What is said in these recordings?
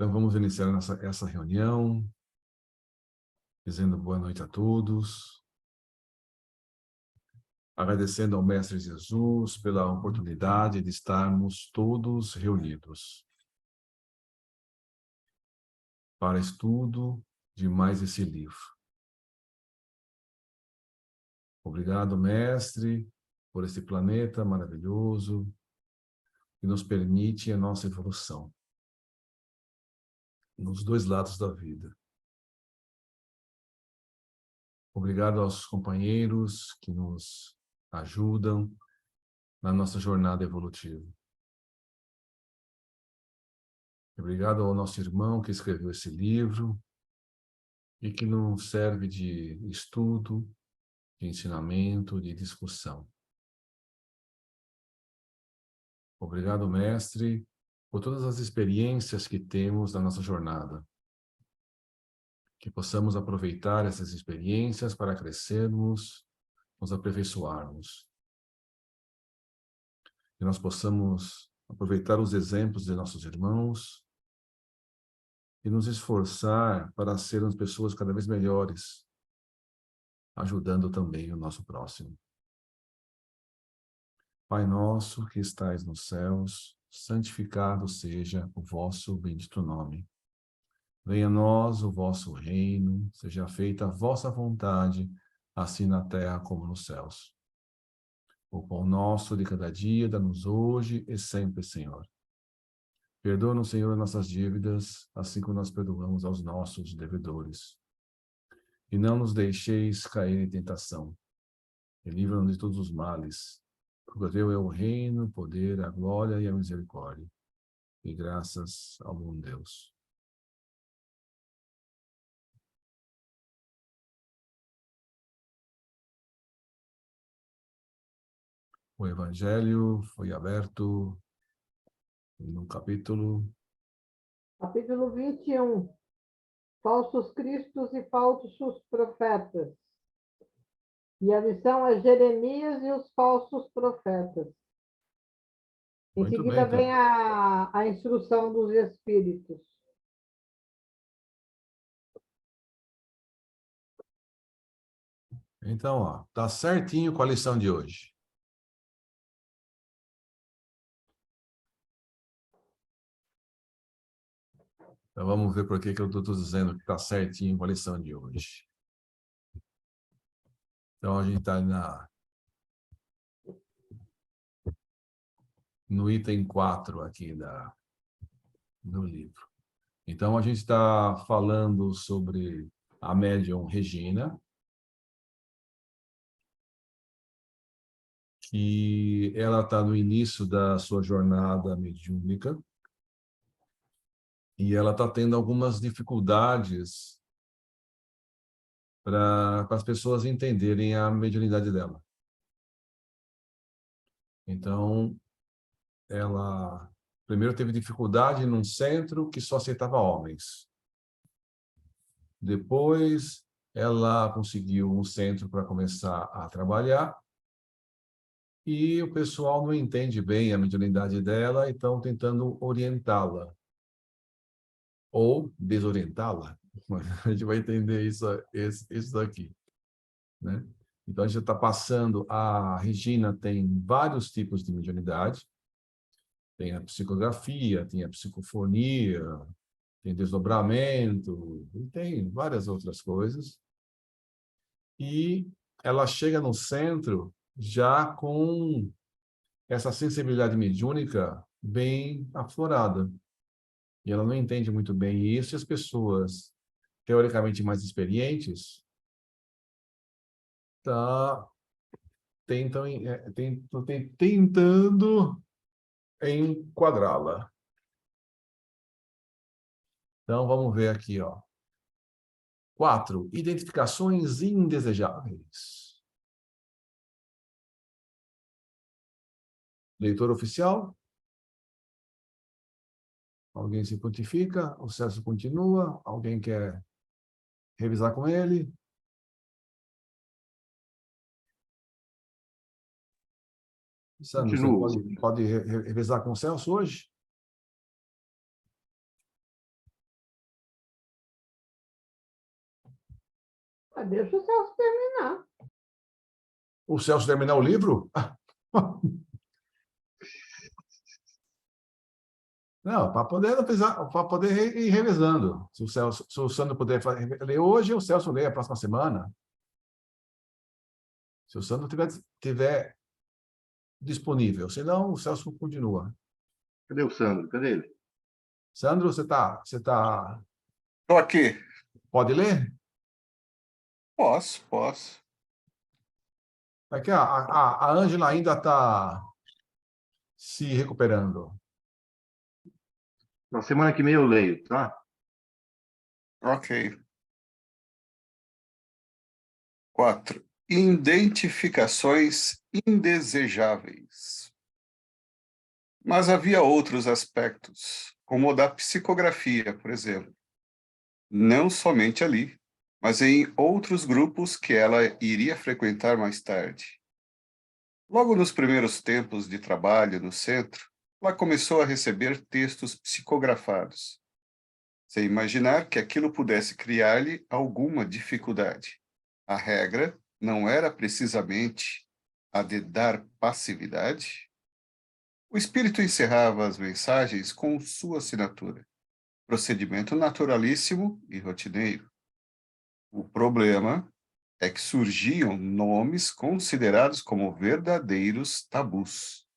Então, vamos iniciar essa reunião, dizendo boa noite a todos, agradecendo ao Mestre Jesus pela oportunidade de estarmos todos reunidos para estudo de mais esse livro. Obrigado, Mestre, por esse planeta maravilhoso que nos permite a nossa evolução nos dois lados da vida. Obrigado aos companheiros que nos ajudam na nossa jornada evolutiva. Obrigado ao nosso irmão que escreveu esse livro e que nos serve de estudo, de ensinamento, de discussão. Obrigado, Mestre, por todas as experiências que temos na nossa jornada. Que possamos aproveitar essas experiências para crescermos, nos aperfeiçoarmos. Que nós possamos aproveitar os exemplos de nossos irmãos e nos esforçar para sermos pessoas cada vez melhores, ajudando também o nosso próximo. Pai nosso que estais nos céus, santificado seja o vosso bendito nome. Venha a nós o vosso reino, seja feita a vossa vontade, assim na terra como nos céus. O pão nosso de cada dia dá-nos hoje e sempre, Senhor. Perdoa-nos, Senhor, nossas dívidas, assim como nós perdoamos aos nossos devedores. E não nos deixeis cair em tentação, e livra-nos de todos os males. Porque teu é o reino, o poder, a glória e a misericórdia. E graças ao bom Deus. O Evangelho foi aberto no capítulo 21. Falsos cristos e falsos profetas. E a lição é Jeremias e os falsos profetas. Em Muito seguida bem, vem a instrução dos espíritos. então, ó, tá certinho com a lição de hoje. Então, vamos ver por que eu estou dizendo que está certinho com a lição de hoje. Então, a gente está no item 4 aqui do livro. Então, a gente está falando sobre a médium Regina, que ela está no início da sua jornada mediúnica e ela está tendo algumas dificuldades para as pessoas entenderem a mediunidade dela. Então, ela primeiro teve dificuldade num centro que só aceitava homens. Depois, ela conseguiu um centro para começar a trabalhar e o pessoal não entende bem a mediunidade dela e estão tentando orientá-la ou desorientá-la. A gente vai entender isso daqui, né? Então, a gente está passando, a Regina tem vários tipos de mediunidade, tem a psicografia, tem a psicofonia, tem desdobramento, e tem várias outras coisas. E ela chega no centro já com essa sensibilidade mediúnica bem aflorada. E ela não entende muito bem isso, e as pessoas teoricamente mais experientes tentando enquadrá-la. Então, vamos ver aqui, ó. 4. Identificações indesejáveis. Leitor oficial. Alguém se pontifica, o Celso continua, alguém quer revisar com ele. Sandro, você Continuo. pode revisar com o Celso hoje? Deixa o Celso terminar. O Celso terminar o livro? Não, para poder ir revezando. Se o Sandro puder ler hoje, o Celso lê a próxima semana. Se o Sandro tiver disponível. Senão, o Celso continua. Cadê o Sandro? Cadê ele? Sandro, você tá... Estou aqui. Pode ler? Posso. Aqui, a Ângela ainda está se recuperando. Na semana que vem eu leio, tá? Ok. 4. Identificações indesejáveis. Mas havia outros aspectos, como o da psicografia, por exemplo. Não somente ali, mas em outros grupos que ela iria frequentar mais tarde. Logo nos primeiros tempos de trabalho no centro, ela começou a receber textos psicografados, sem imaginar que aquilo pudesse criar-lhe alguma dificuldade. A regra não era precisamente a de dar passividade? O espírito encerrava as mensagens com sua assinatura, procedimento naturalíssimo e rotineiro. O problema é que surgiam nomes considerados como verdadeiros tabus,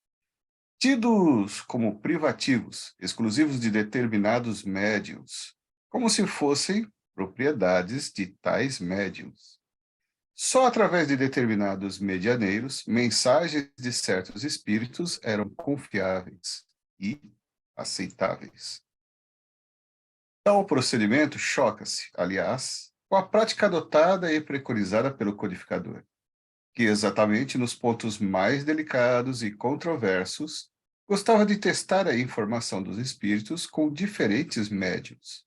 tidos como privativos, exclusivos de determinados médiuns, como se fossem propriedades de tais médiuns. Só através de determinados medianeiros, mensagens de certos espíritos eram confiáveis e aceitáveis. Tal procedimento choca-se, aliás, com a prática adotada e preconizada pelo codificador, que exatamente nos pontos mais delicados e controversos, gostava de testar a informação dos espíritos com diferentes médiuns.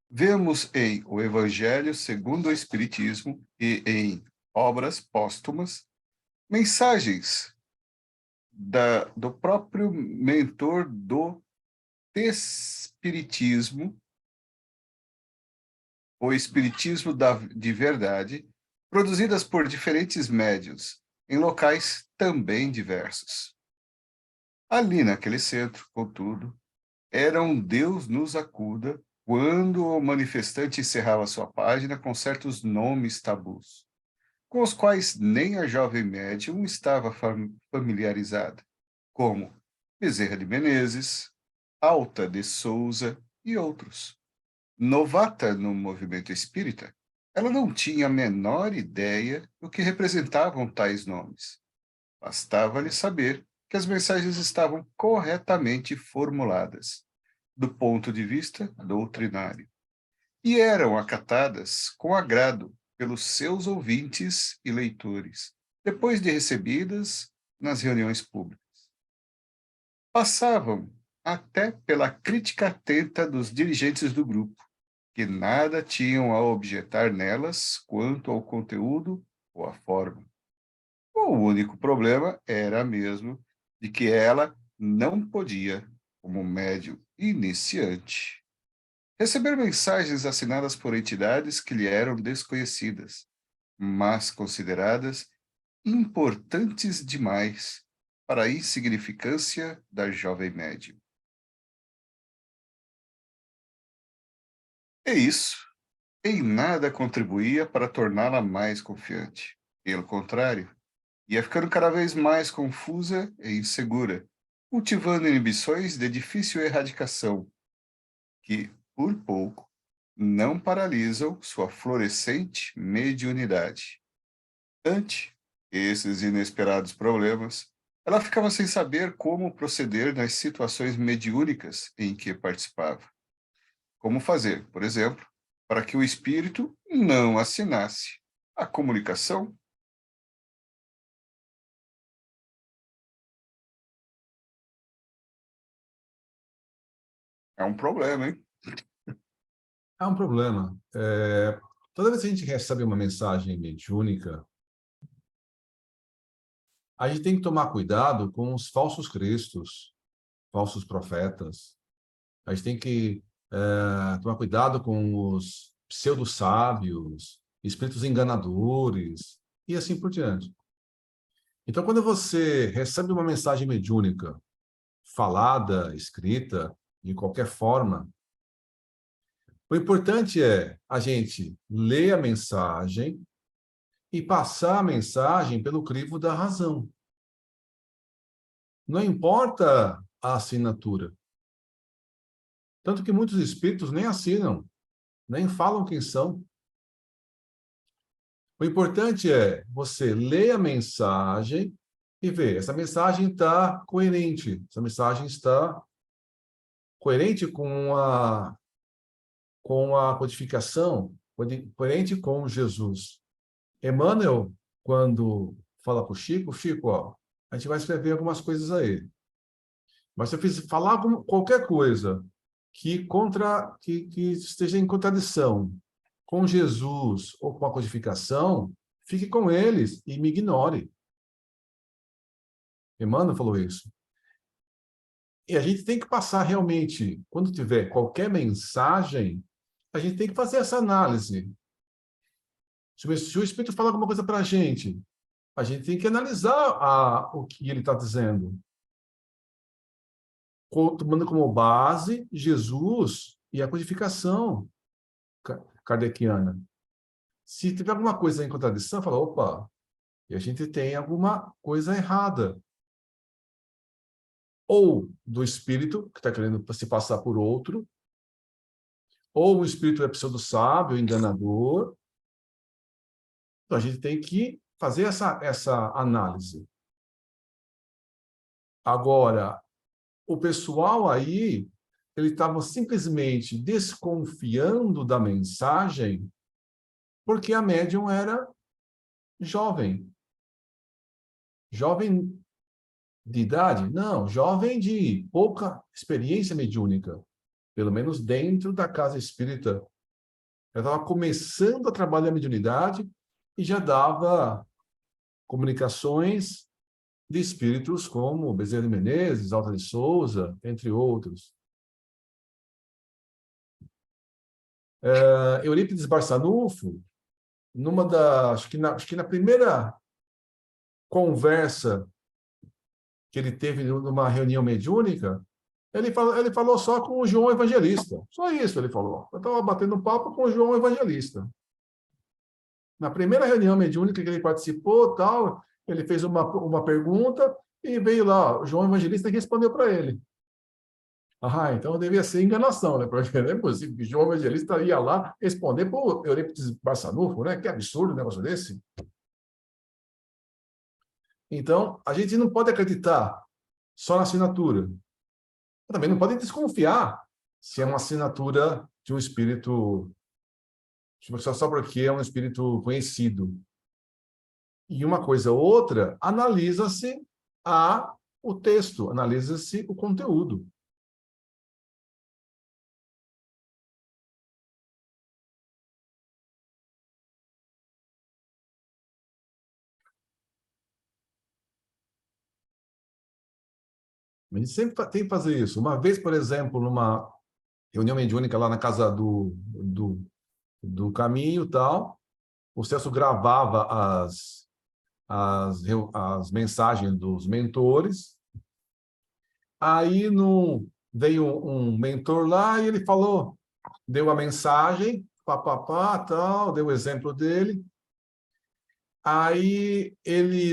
Vemos em O Evangelho segundo o Espiritismo e em Obras Póstumas mensagens do próprio mentor do Espiritismo, o Espiritismo de Verdade, produzidas por diferentes médiuns, em locais também diversos. Ali naquele centro, contudo, era um Deus nos acuda quando o manifestante encerrava sua página com certos nomes tabus, com os quais nem a jovem médium estava familiarizada, como Bezerra de Menezes, Alta de Souza e outros. Novata no movimento espírita, ela não tinha a menor ideia do que representavam tais nomes. Bastava-lhe saber que as mensagens estavam corretamente formuladas, do ponto de vista doutrinário, e eram acatadas com agrado pelos seus ouvintes e leitores, depois de recebidas nas reuniões públicas. Passavam até pela crítica atenta dos dirigentes do grupo, que nada tinham a objetar nelas quanto ao conteúdo ou à forma. O único problema era mesmo de que ela não podia, como médium iniciante, receber mensagens assinadas por entidades que lhe eram desconhecidas, mas consideradas importantes demais para a insignificância da jovem médium. E isso em nada contribuía para torná-la mais confiante. Pelo contrário, ia ficando cada vez mais confusa e insegura, cultivando inibições de difícil erradicação, que, por pouco, não paralisam sua florescente mediunidade. Ante esses inesperados problemas, ela ficava sem saber como proceder nas situações mediúnicas em que participava. Como fazer, por exemplo, para que o espírito não assinasse a comunicação? É um problema, hein? É um problema. Toda vez que a gente recebe uma mensagem mediúnica, a gente tem que tomar cuidado com os falsos cristos, falsos profetas. A gente tem que tomar cuidado com os pseudo-sábios, espíritos enganadores, e assim por diante. Então, quando você recebe uma mensagem mediúnica, falada, escrita, de qualquer forma, o importante é a gente ler a mensagem e passar a mensagem pelo crivo da razão. Não importa a assinatura. Tanto que muitos espíritos nem assinam, nem falam quem são. O importante é você ler a mensagem e ver, essa mensagem está coerente, essa mensagem está coerente com a codificação, coerente com Jesus. Emmanuel, quando fala para o Chico, Chico, ó, a gente vai escrever algumas coisas aí. Mas se eu falar qualquer coisa que esteja em contradição com Jesus ou com a codificação, fique com eles e me ignore. Emmanuel falou isso. E a gente tem que passar realmente, quando tiver qualquer mensagem, a gente tem que fazer essa análise. Se o Espírito fala alguma coisa para a gente tem que analisar o que ele está dizendo. Tomando como base Jesus e a codificação kardeciana. Se tiver alguma coisa em contradição, fala, opa, e a gente tem alguma coisa errada. Ou do espírito, que está querendo se passar por outro, ou o espírito é pseudo-sábio, enganador. Então, a gente tem que fazer essa análise. Agora, o pessoal aí, ele estava simplesmente desconfiando da mensagem porque a médium era jovem. Jovem de idade? Não, jovem de pouca experiência mediúnica, pelo menos dentro da casa espírita. Ela estava começando a trabalhar a mediunidade e já dava comunicações de espíritos como Bezerra de Menezes, Alta de Souza, entre outros. Eurípides Barçanufo, acho que na primeira conversa que ele teve numa reunião mediúnica, ele falou só com o João Evangelista. Só isso ele falou. Eu estava batendo papo com o João Evangelista. Na primeira reunião mediúnica que ele participou, tal, ele fez uma pergunta e veio lá, o João Evangelista respondeu para ele. Ah, então devia ser enganação, né? Porque não é possível que o João Evangelista ia lá responder para o Eurípides Barçanufo, né? Que absurdo um negócio desse. Então, a gente não pode acreditar só na assinatura. Também não pode desconfiar se é uma assinatura de um espírito, só porque é um espírito conhecido. E uma coisa ou outra, analisa-se o texto, analisa-se o conteúdo. A gente sempre tem que fazer isso. Uma vez, por exemplo, numa reunião mediúnica lá na casa do Caminho, tal, o Celso gravava as mensagens dos mentores. Aí veio um mentor lá e ele falou, deu a mensagem, papapá, tal, deu o exemplo dele. Aí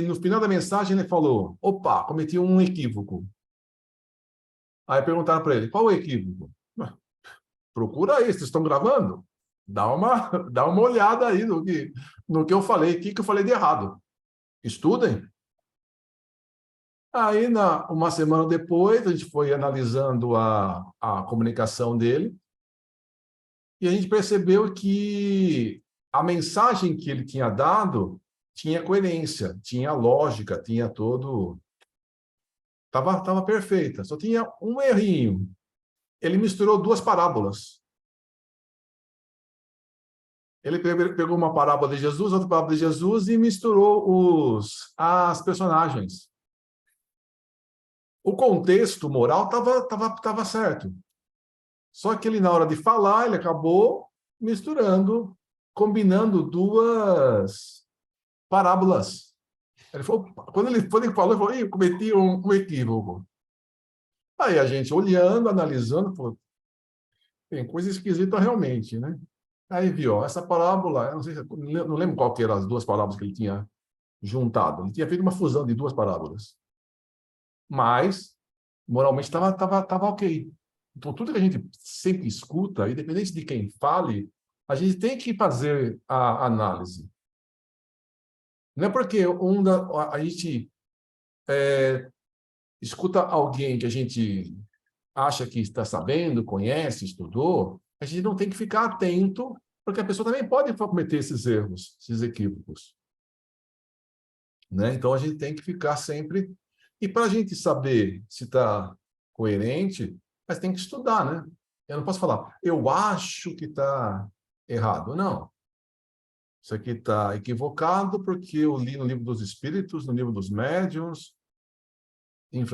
no final da mensagem, ele falou, opa, cometi um equívoco. Aí perguntaram para ele, qual o equívoco? Procura aí, vocês estão gravando? Dá uma olhada aí no que eu falei, o que eu falei de errado. Estudem. Aí, uma semana depois, a gente foi analisando a comunicação dele e a gente percebeu que a mensagem que ele tinha dado tinha coerência, tinha lógica, tinha todo... Estava perfeita, só tinha um errinho. Ele misturou duas parábolas. Ele pegou uma parábola de Jesus, outra parábola de Jesus e misturou as personagens. O contexto moral estava certo. Só que ele, na hora de falar, ele acabou misturando combinando duas parábolas. Ele falou, quando ele falou, ele falou, eu cometi um equívoco. Aí a gente olhando, analisando, falou, tem coisa esquisita realmente, né? Aí viu, ó, essa parábola, eu não sei, não lembro qual que eram as duas parábolas que ele tinha juntado. Ele tinha feito uma fusão de duas parábolas. Mas, moralmente, tava ok. Então, tudo que a gente sempre escuta, independente de quem fale, a gente tem que fazer a análise. Não é porque a gente escuta alguém que a gente acha que está sabendo, conhece, estudou, a gente não tem que ficar atento, porque a pessoa também pode cometer esses erros, esses equívocos. Né? Então, a gente tem que ficar sempre... E para a gente saber se está coerente, mas tem que estudar, né? Eu não posso falar, eu acho que está errado. Não. Isso aqui está equivocado porque eu li no livro dos Espíritos, no livro dos Médiuns, em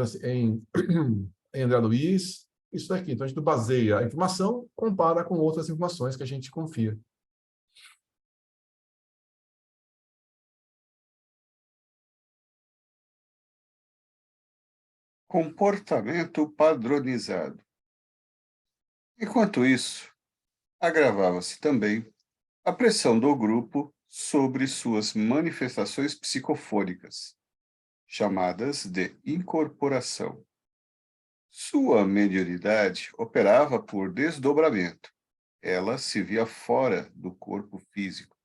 André Luiz, isso daqui. Então, a gente baseia a informação, compara com outras informações que a gente confia. Comportamento padronizado. Enquanto isso, agravava-se também a pressão do grupo sobre suas manifestações psicofônicas, chamadas de incorporação. Sua mediunidade operava por desdobramento. Ela se via fora do corpo físico.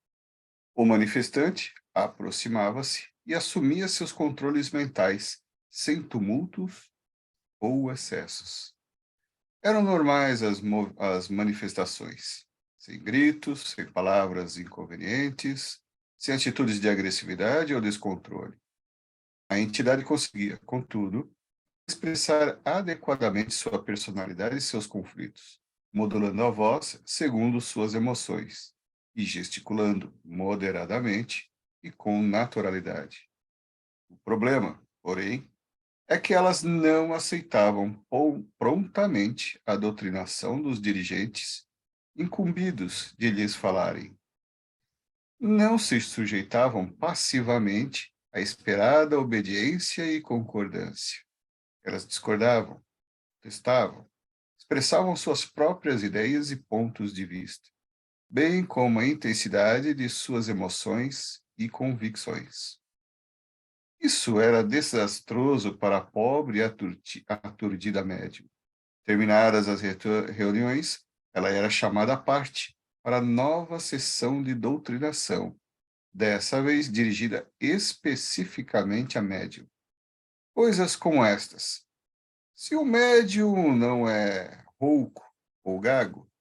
O manifestante aproximava-se e assumia seus controles mentais, sem tumultos ou excessos. Eram normais as manifestações, sem gritos, sem palavras inconvenientes, sem atitudes de agressividade ou descontrole. A entidade conseguia, contudo, expressar adequadamente sua personalidade e seus conflitos, modulando a voz segundo suas emoções e gesticulando moderadamente e com naturalidade. O problema, porém, é que elas não aceitavam prontamente a doutrinação dos dirigentes incumbidos de lhes falarem. Não se sujeitavam passivamente à esperada obediência e concordância. Elas discordavam, testavam, expressavam suas próprias ideias e pontos de vista, bem como a intensidade de suas emoções e convicções. Isso era desastroso para a pobre e aturdida médium. Terminadas as reuniões, ela era chamada à parte para nova sessão de doutrinação, dessa vez dirigida especificamente a médium. Coisas como estas: se o médium não é rouco ou gago,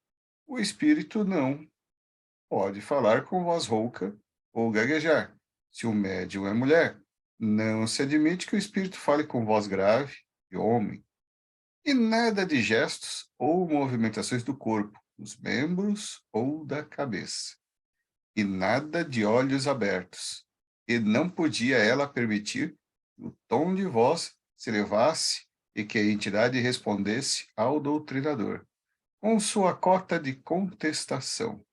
o espírito não pode falar com voz rouca ou gaguejar. Se o médium é mulher, não se admite que o espírito fale com voz grave de homem. E nada de gestos ou movimentações do corpo, dos membros ou da cabeça. E nada de olhos abertos. E não podia ela permitir que o tom de voz se elevasse e que a entidade respondesse ao doutrinador, com sua cota de contestação.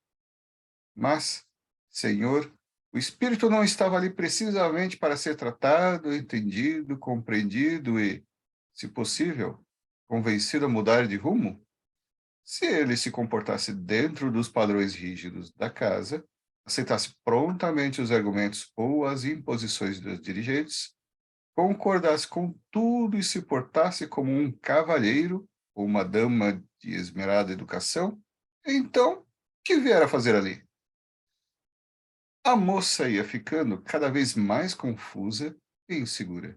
Mas, Senhor, o espírito não estava ali precisamente para ser tratado, entendido, compreendido e, se possível, convencido a mudar de rumo? Se ele se comportasse dentro dos padrões rígidos da casa, aceitasse prontamente os argumentos ou as imposições dos dirigentes, concordasse com tudo e se portasse como um cavalheiro ou uma dama de esmerada educação, então, o que viera fazer ali? A moça ia ficando cada vez mais confusa e insegura.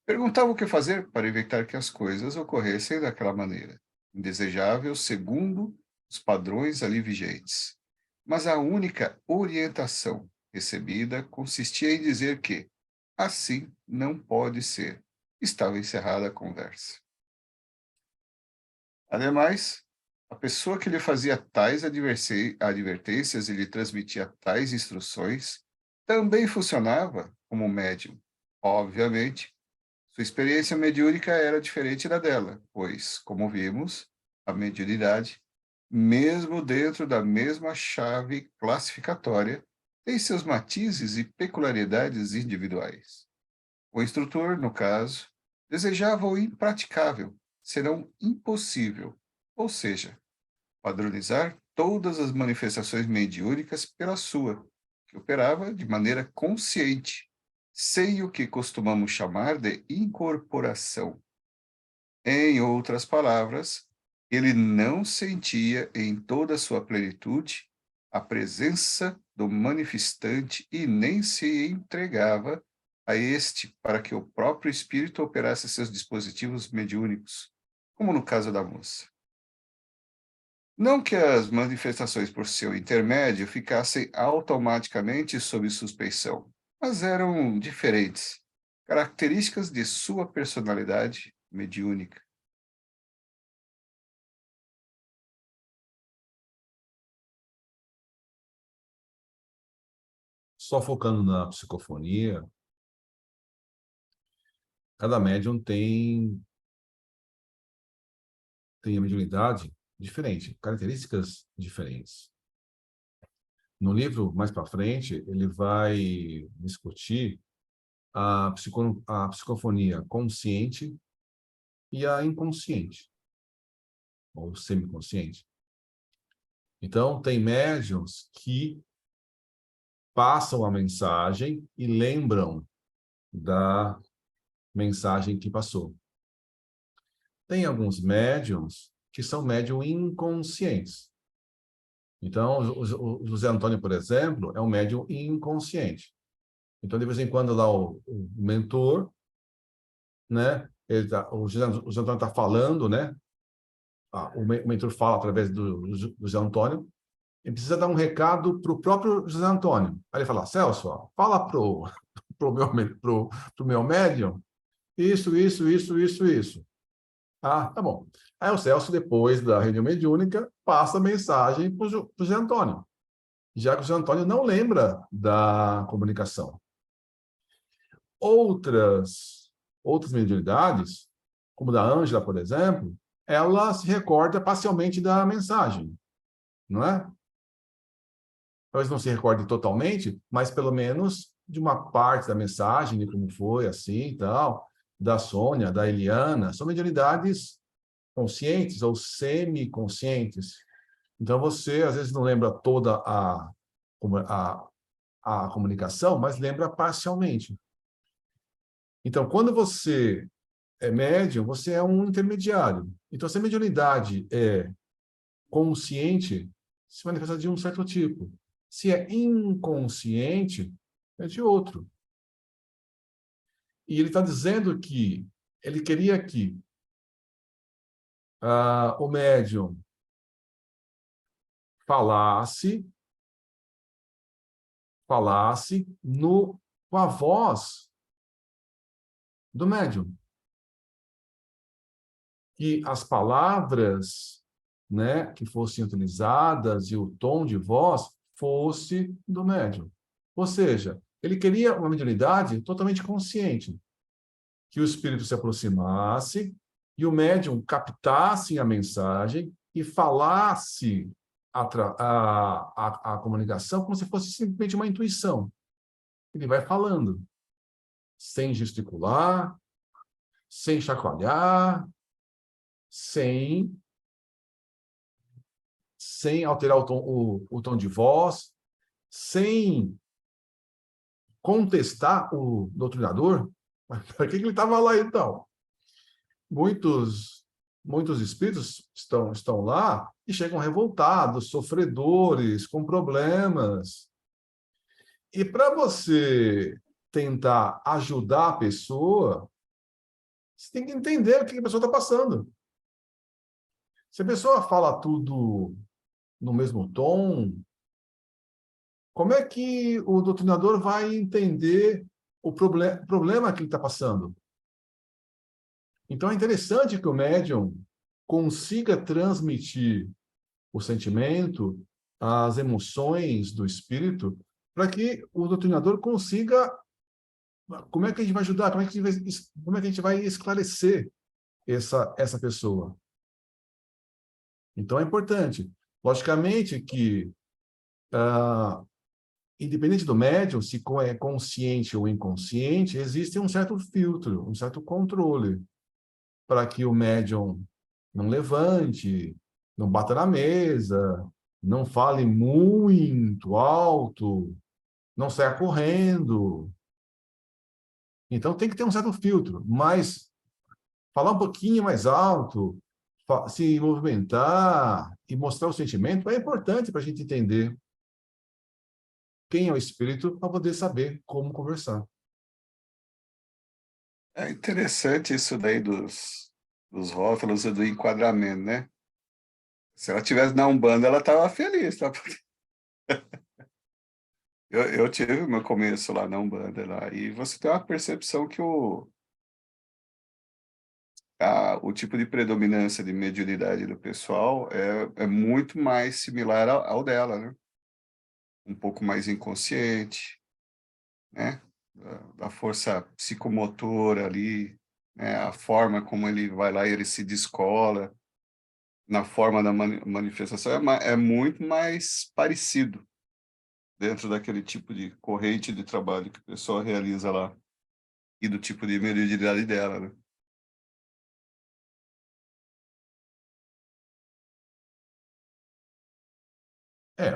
Perguntava o que fazer para evitar que as coisas ocorressem daquela maneira, indesejável segundo os padrões ali vigentes. Mas a única orientação recebida consistia em dizer que, assim não pode ser. Estava encerrada a conversa. Ademais, a pessoa que lhe fazia tais advertências e lhe transmitia tais instruções também funcionava como médium. Obviamente, sua experiência mediúnica era diferente da dela, pois, como vimos, a mediunidade mesmo dentro da mesma chave classificatória, tem seus matizes e peculiaridades individuais. O instrutor, no caso, desejava o impraticável, senão impossível, ou seja, padronizar todas as manifestações mediúnicas pela sua, que operava de maneira consciente, sem o que costumamos chamar de incorporação. Em outras palavras, ele não sentia em toda a sua plenitude a presença do manifestante e nem se entregava a este para que o próprio espírito operasse seus dispositivos mediúnicos, como no caso da moça. Não que as manifestações por seu intermédio ficassem automaticamente sob suspeição, mas eram diferentes, características de sua personalidade mediúnica. Só focando na psicofonia, cada médium tem a mediunidade diferente, características diferentes. No livro, mais para frente, ele vai discutir a psicofonia consciente e a inconsciente, ou semiconsciente. Então, tem médiuns que passam a mensagem e lembram da mensagem que passou. Tem alguns médiuns que são médiuns inconscientes. Então, o José Antônio, por exemplo, é um médium inconsciente. Então, de vez em quando, lá o mentor, né, o José Antônio está falando, né, o mentor fala através do José Antônio, ele precisa dar um recado para o próprio José Antônio. Aí ele fala, Celso, ó, fala pro meu médium, isso. Ah, tá bom. Aí o Celso, depois da reunião mediúnica, passa a mensagem para o José Antônio, já que o José Antônio não lembra da comunicação. Outras mediunidades, como da Ângela, por exemplo, ela se recorda parcialmente da mensagem, não é? Talvez não se recorde totalmente, mas pelo menos de uma parte da mensagem, de como foi, assim e tal, da Sônia, da Eliana, são mediunidades conscientes ou semiconscientes. Então, você, às vezes, não lembra toda a comunicação, mas lembra parcialmente. Então, quando você é médium, você é um intermediário. Então, se a mediunidade é consciente, se manifesta de um certo tipo. Se é inconsciente, é de outro. E ele está dizendo que ele queria que o médium falasse com a voz do médium. Que as palavras, né, que fossem utilizadas e o tom de voz fosse do médium. Ou seja, ele queria uma mediunidade totalmente consciente, que o espírito se aproximasse e o médium captasse a mensagem e falasse a comunicação como se fosse simplesmente uma intuição. Ele vai falando, sem gesticular, sem chacoalhar, sem alterar o tom de voz, sem contestar o doutrinador. Para que ele estava lá, então? Muitos espíritos estão lá e chegam revoltados, sofredores, com problemas. E para você tentar ajudar a pessoa, você tem que entender o que a pessoa está passando. Se a pessoa fala tudo no mesmo tom, como é que o doutrinador vai entender o problema que ele está passando? Então, é interessante que o médium consiga transmitir o sentimento, as emoções do espírito, para que o doutrinador consiga... Como é que a gente vai ajudar? Como é que a gente vai esclarecer essa pessoa? Então, é importante. Logicamente que, independente do médium, se é consciente ou inconsciente, existe um certo filtro, um certo controle para que o médium não levante, não bata na mesa, não fale muito alto, não saia correndo. Então, tem que ter um certo filtro, mas falar um pouquinho mais alto, se movimentar e mostrar o sentimento é importante para a gente entender quem é o espírito para poder saber como conversar. É interessante isso daí dos rótulos e do enquadramento, né? Se ela tivesse na Umbanda, ela estava feliz, tá? Eu tive o meu começo lá na Umbanda, lá, e você tem uma percepção que o tipo de predominância de mediunidade do pessoal é muito mais similar ao dela, né? Um pouco mais inconsciente, né? Da força psicomotora ali, né? A forma como ele vai lá e ele se descola, na forma da manifestação, é muito mais parecido dentro daquele tipo de corrente de trabalho que o pessoal realiza lá e do tipo de mediunidade dela, né? É,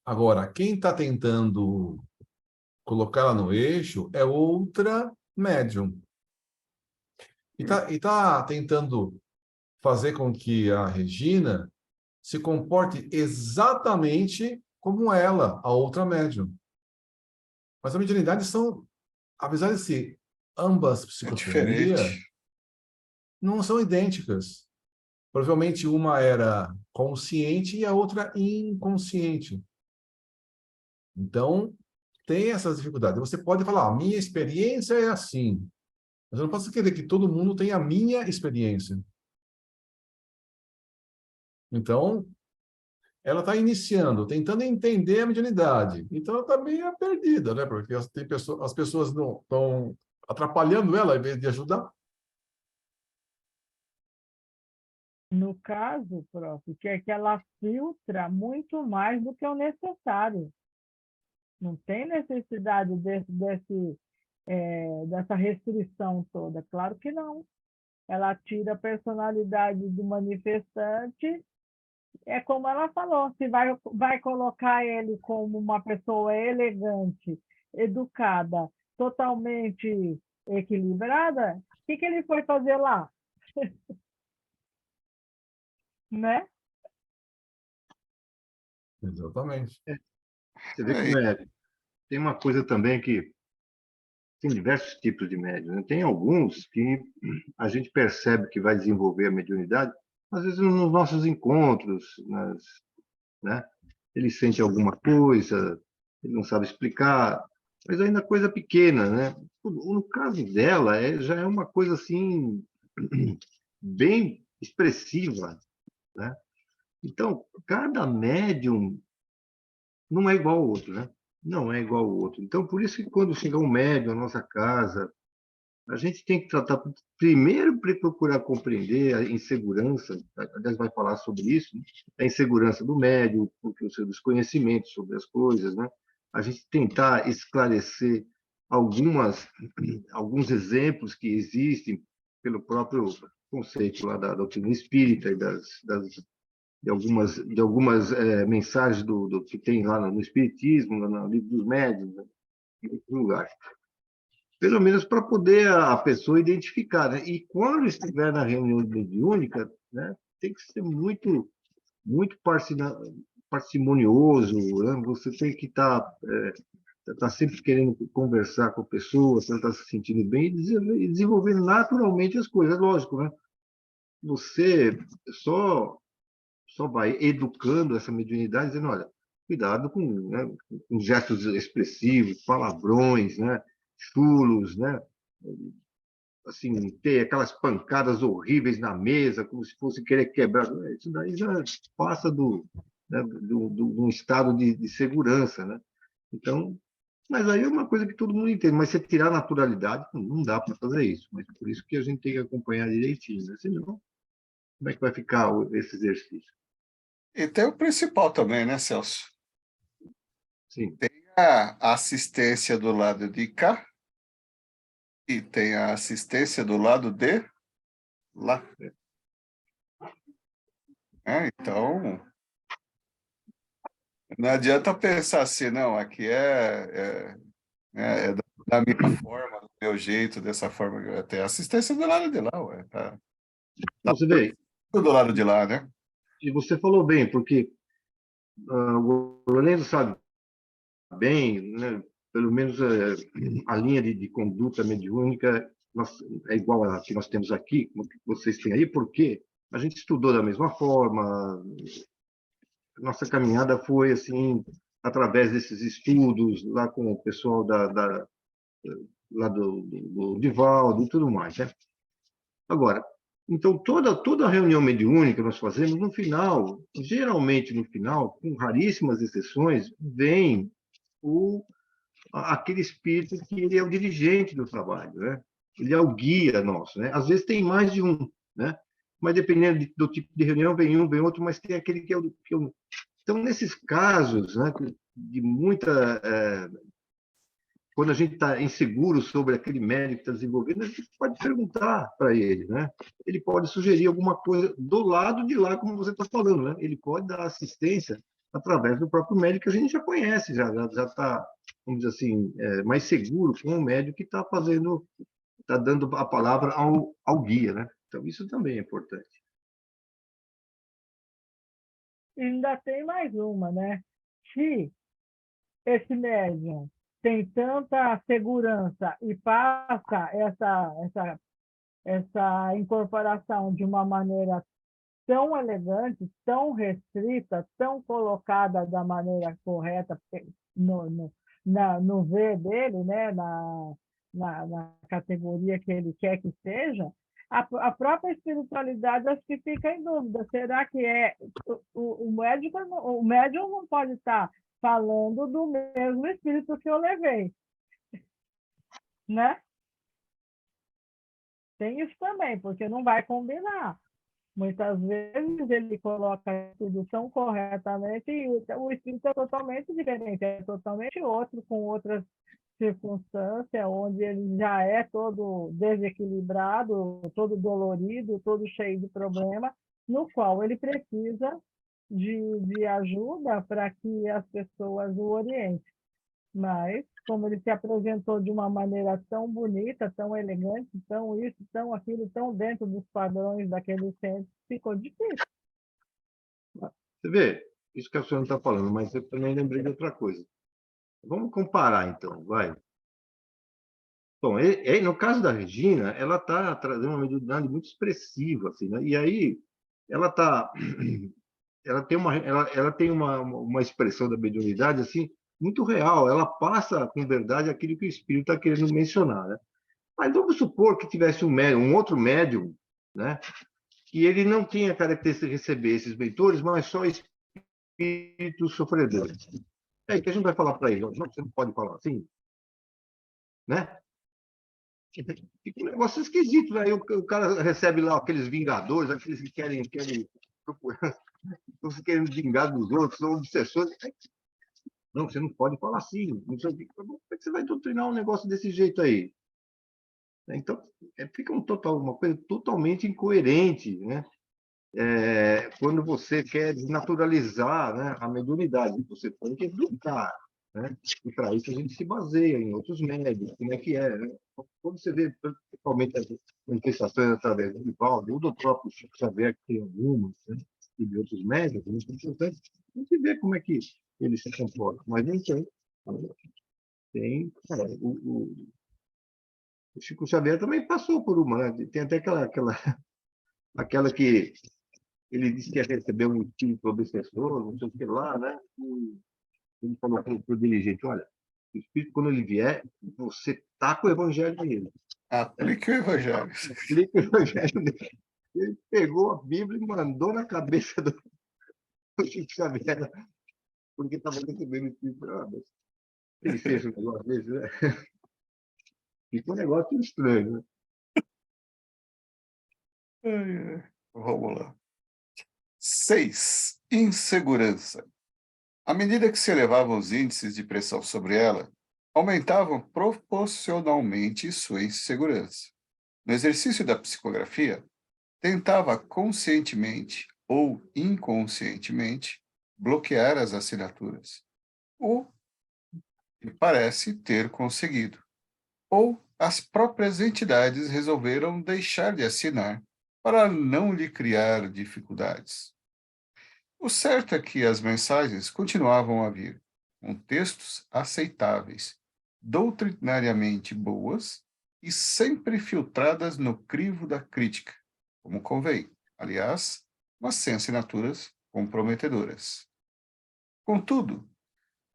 Agora, quem está tentando colocá-la no eixo é outra médium. E tá tentando fazer com que a Regina se comporte exatamente como ela, a outra médium. Mas a mediunidade são, apesar de ser ambas É psicofonia, diferente. não são idênticas. Provavelmente uma era consciente e a outra inconsciente. Então, tem essas dificuldades. Você pode falar, a minha experiência é assim. Mas eu não posso querer que todo mundo tenha a minha experiência. Então, ela está iniciando, tentando entender a mediunidade. Então, ela está meio perdida, né? Porque as pessoas não estão atrapalhando ela em vez de ajudar. No caso, prof, que é que ela filtra muito mais do que o necessário. Não tem necessidade dessa restrição toda. Claro que não. Ela tira a personalidade do manifestante. É como ela falou, se vai colocar ele como uma pessoa elegante, educada, totalmente equilibrada, o que ele foi fazer lá? Né? Exatamente. Você vê como é. Tem uma coisa também que tem diversos tipos de médium, né? Tem alguns que a gente percebe que vai desenvolver a mediunidade, às vezes nos nossos encontros, né? Ele sente alguma coisa, ele não sabe explicar, mas ainda coisa pequena, né? No caso dela, já é uma coisa assim bem expressiva, né? Então, cada médium não é igual ao outro, né? Não é igual ao outro. Então, por isso que quando chega um médium à nossa casa, a gente tem que tratar, primeiro, para procurar compreender a insegurança, aliás, vai falar sobre isso, né? A insegurança do médium, porque o seu desconhecimento sobre as coisas, né? A gente tentar esclarecer alguns exemplos que existem pelo próprio conceito lá da doutrina espírita e de algumas mensagens do que tem lá no Espiritismo, lá no Livro dos Médiuns, né? Em outros lugares. Pelo menos para poder a pessoa identificar, né? E quando estiver na reunião mediúnica, né, tem que ser muito, muito parcimonioso, né? Você tem que tá sempre querendo conversar com a pessoa, se ela está se sentindo bem e desenvolvendo naturalmente as coisas, lógico, né? Você só vai educando essa mediunidade, dizendo, olha, cuidado com, né, com gestos expressivos, palavrões, né, chulos, né, assim, ter aquelas pancadas horríveis na mesa, como se fosse querer quebrar. Isso daí já passa né, do estado de segurança, né? Então, mas aí é uma coisa que todo mundo entende, mas você tirar a naturalidade, não dá para fazer isso. Mas por isso que a gente tem que acompanhar direitinho, né? Senão Como é que vai ficar esse exercício? E tem o principal também, né, Celso? Sim. A assistência do lado de cá e tem a assistência do lado de lá. Então, não adianta pensar assim, não, aqui é da minha forma, do meu jeito, dessa forma. Tem assistência do lado de lá, ué. Tá Você vê, tudo do lado de lá, né? e você falou bem, porque o Lourenço sabe bem, né, pelo menos a linha de conduta mediúnica é igual a que nós temos aqui, como que vocês têm aí, porque a gente estudou da mesma forma, nossa caminhada foi assim, através desses estudos, lá com o pessoal lá do Divaldo e tudo mais, né? Agora, então, toda reunião mediúnica que nós fazemos, no final, geralmente no final, com raríssimas exceções, vem aquele espírito que ele é o dirigente do trabalho, né? Ele é o guia nosso, né? Às vezes tem mais de um, né? Mas dependendo do tipo de reunião, vem um, vem outro, mas tem aquele que é o. Então, nesses casos, né, de muita quando a gente está inseguro sobre aquele médico que está desenvolvendo, a gente pode perguntar para ele, né? Ele pode sugerir alguma coisa do lado de lá, como você está falando, né? Ele pode dar assistência através do próprio médico que a gente já conhece, já está, vamos dizer assim, mais seguro com o médico que está fazendo, está dando a palavra ao guia, né? Então, isso também é importante. E ainda tem mais uma, né? Se esse médium tem tanta segurança e passa essa incorporação de uma maneira tão elegante, tão restrita, tão colocada da maneira correta no ver dele, né? Na categoria que ele quer que seja, a própria espiritualidade acho que fica em dúvida. Será que o médium não pode estar falando do mesmo espírito que eu levei, né? Tem isso também, porque não vai combinar. Muitas vezes ele coloca tudo tão corretamente e o espírito é totalmente diferente, é totalmente outro, com outras circunstâncias, onde ele já é todo desequilibrado, todo dolorido, todo cheio de problema, no qual ele precisa de ajuda para que as pessoas o orientem. Mas, como ele se apresentou de uma maneira tão bonita, tão elegante, tão isso, tão aquilo, tão dentro dos padrões daquele centro, ficou difícil. Você vê, isso que a senhora está falando, mas eu também lembrei de outra coisa. Vamos comparar, então, vai. Bom, no caso da Regina, ela está trazendo uma mediunidade muito expressiva, assim, né? E aí ela tá, ela tem uma expressão da mediunidade assim muito real. Ela passa com verdade aquilo que o espírito está querendo mencionar, né? Mas vamos supor que tivesse um outro médium, né? Que ele não tinha a característica de receber esses mentores, mas só espíritos sofredores. É aí que a gente vai falar para ele, não, você não pode falar assim, né? Fica um negócio esquisito, né? Aí o cara recebe lá aqueles vingadores, aqueles que querem estão se querendo vingar dos outros, são obsessores. Não, você não pode falar assim. Não sei o quê. Como é que você vai doutrinar um negócio desse jeito aí? Então, fica uma coisa totalmente incoerente, né? Quando você quer desnaturalizar, né, a mediunidade, você tem que educar, né? E para isso a gente se baseia em outros médios, como é que é, né? Quando você vê, principalmente as manifestações através do Divaldo, ou do próprio Chico Xavier, que tem algumas, né? E de outros médios, muito importante, a gente vê como é que ele se comporta, mas nem tem. Tem, o Chico Xavier também passou por uma, né? Tem até aquela que ele disse que ia receber um espírito obsessor, não sei o que lá, né? E ele falou para o dirigente, olha, o espírito, quando ele vier, você tá com o evangelho nele. Aplique o evangelho. Aplica o evangelho nele. Ele pegou a Bíblia e mandou na cabeça do Chico Xavier, porque estava recebendo o espírito. Ele fez um negócio desse, né? Ficou um negócio estranho, né? Vamos lá. 6. Insegurança. À medida que se elevavam os índices de pressão sobre ela, aumentavam proporcionalmente sua insegurança. No exercício da psicografia, tentava conscientemente ou inconscientemente bloquear as assinaturas, o que parece ter conseguido. Ou as próprias entidades resolveram deixar de assinar para não lhe criar dificuldades. O certo é que as mensagens continuavam a vir, com textos aceitáveis, doutrinariamente boas e sempre filtradas no crivo da crítica, como convém, aliás, mas sem assinaturas comprometedoras. Contudo,